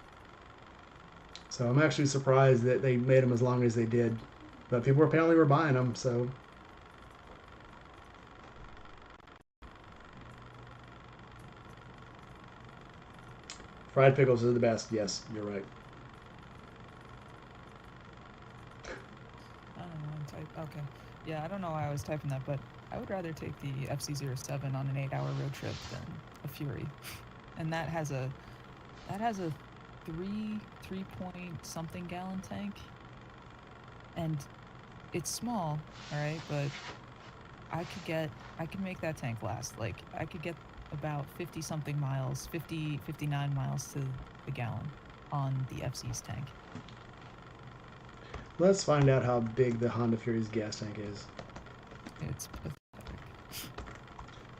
So I'm actually surprised that they made them as long as they did, but people apparently were buying them. So fried pickles are the best. Yes, you're right. I don't know. Okay. Yeah, I don't know why I was typing that, but I would rather take the FC07 on an 8-hour road trip than a Fury, and that has a 3 point something gallon tank, and it's small, all right, but I could make that tank last. Like I could get about 50 something miles, 59 miles to the gallon on the FC's tank. Let's find out how big the Honda Fury's gas tank is. It's pathetic.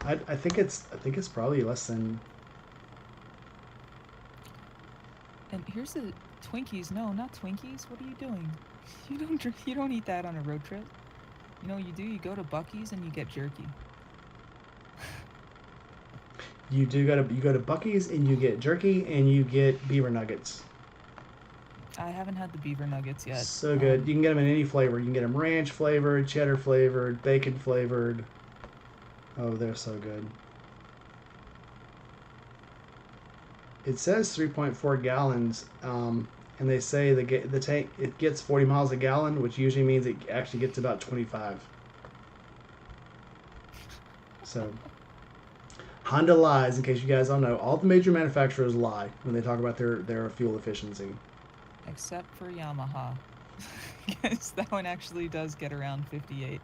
I think it's probably less than. And here's the Twinkies. No, not Twinkies. What are you doing? You don't eat that on a road trip. You know what you do? You go to Buc-ee's and you get jerky. You go to Buc-ee's and you get jerky and you get beaver nuggets. I haven't had the beaver nuggets yet. So good. You can get them in any flavor. You can get them ranch flavored, cheddar flavored, bacon flavored. Oh, they're so good. It says 3.4 gallons, and they say the tank it gets 40 miles a gallon, which usually means it actually gets about 25. So Honda lies, in case you guys don't know. All the major manufacturers lie when they talk about their fuel efficiency. Except for Yamaha. Because that one actually does get around 58.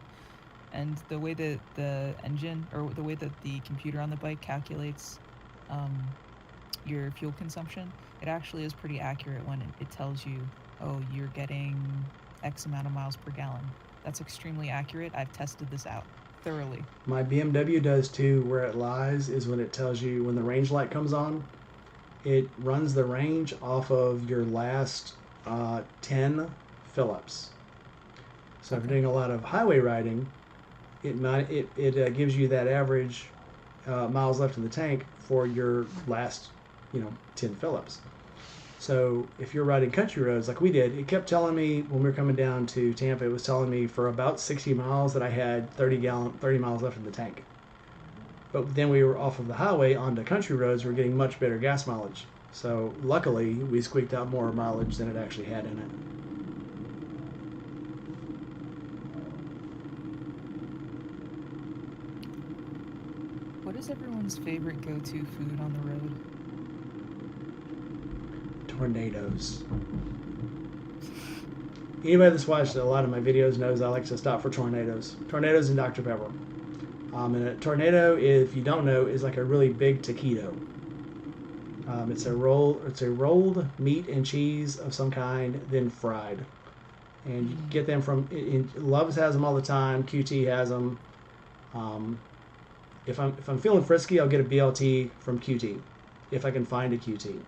And the way that the engine, or the way that the computer on the bike calculates your fuel consumption, it actually is pretty accurate when it tells you, oh, you're getting X amount of miles per gallon. That's extremely accurate. I've tested this out thoroughly. My BMW does too. Where it lies is when it tells you when the range light comes on, it runs the range off of your last 10 fill-ups. So if you're doing a lot of highway riding, it gives you that average miles left in the tank for your last 10 fill-ups. So if you're riding country roads like we did, it kept telling me when we were coming down to Tampa, it was telling me for about 60 miles that I had 30 miles left in the tank. But then we were off of the highway onto country roads, we're getting much better gas mileage. So luckily, we squeaked out more mileage than it actually had in it. What is everyone's favorite go-to food on the road? Tornadoes. Anybody that's watched a lot of my videos knows I like to stop for tornadoes. Tornadoes and Dr. Pepper. And a tornado, if you don't know, is like a really big taquito. It's a rolled meat and cheese of some kind, then fried. And you get them from Love's has them all the time. QT has them. If I'm feeling frisky, I'll get a BLT from QT, if I can find a QT.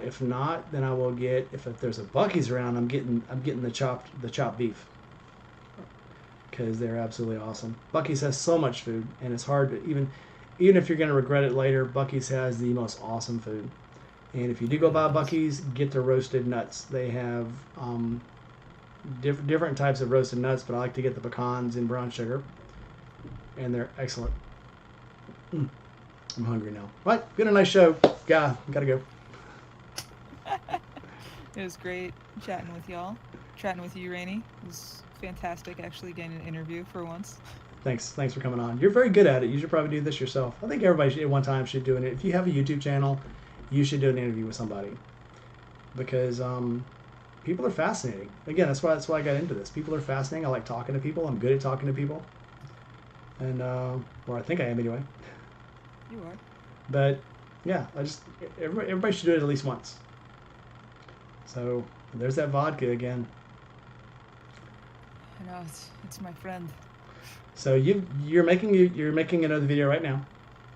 If not, then I will get if there's a Buc-ee's around. I'm getting the chopped beef because they're absolutely awesome. Buc-ee's has so much food, and it's hard to even if you're going to regret it later. Buc-ee's has the most awesome food. And if you do go buy Buc-ee's, get the roasted nuts. They have different types of roasted nuts, but I like to get the pecans and brown sugar, and they're excellent. I'm hungry now. Right, been a nice show. Gotta go. It was great chatting with y'all. Chatting with you, Rainey. It was fantastic actually getting an interview for once. Thanks for coming on. You're very good at it. You should probably do this yourself. I think everybody at one time should do it. If you have a YouTube channel, you should do an interview with somebody because people are fascinating. Again, that's why I got into this. People are fascinating. I like talking to people. I'm good at talking to people, and or I think I am anyway. You are. But Yeah, everybody should do it at least once. So there's that vodka again. I know it's my friend. So you're making another video right now,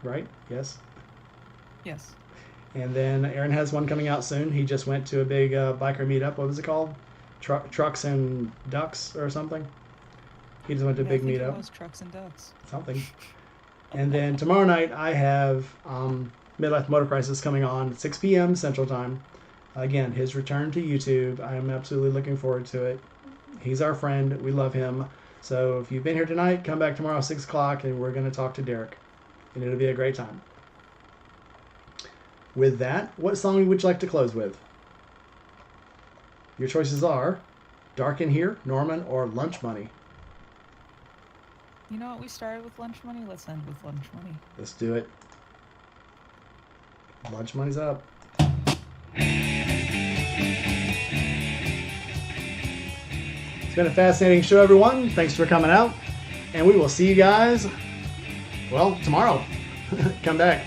right? Yes. Yes. And then Aaron has one coming out soon. He just went to a big biker meetup. What was it called? Trucks and Ducks or something. He just went to a big meetup. It was Trucks and Ducks. Something. And then tomorrow night I have Midlife Motor Crisis coming on at 6 p.m. Central Time. Again, his return to YouTube. I am absolutely looking forward to it. He's our friend. We love him. So if you've been here tonight, come back tomorrow at 6 o'clock and we're going to talk to Derek. And it'll be a great time. With that, what song would you like to close with? Your choices are Dark in Here, Norman, or Lunch Money. You know what? We started with Lunch Money. Let's end with Lunch Money. Let's do it. Lunch Money's up. It's been a fascinating show, everyone. Thanks for coming out. And we will see you guys, well, tomorrow. Come back.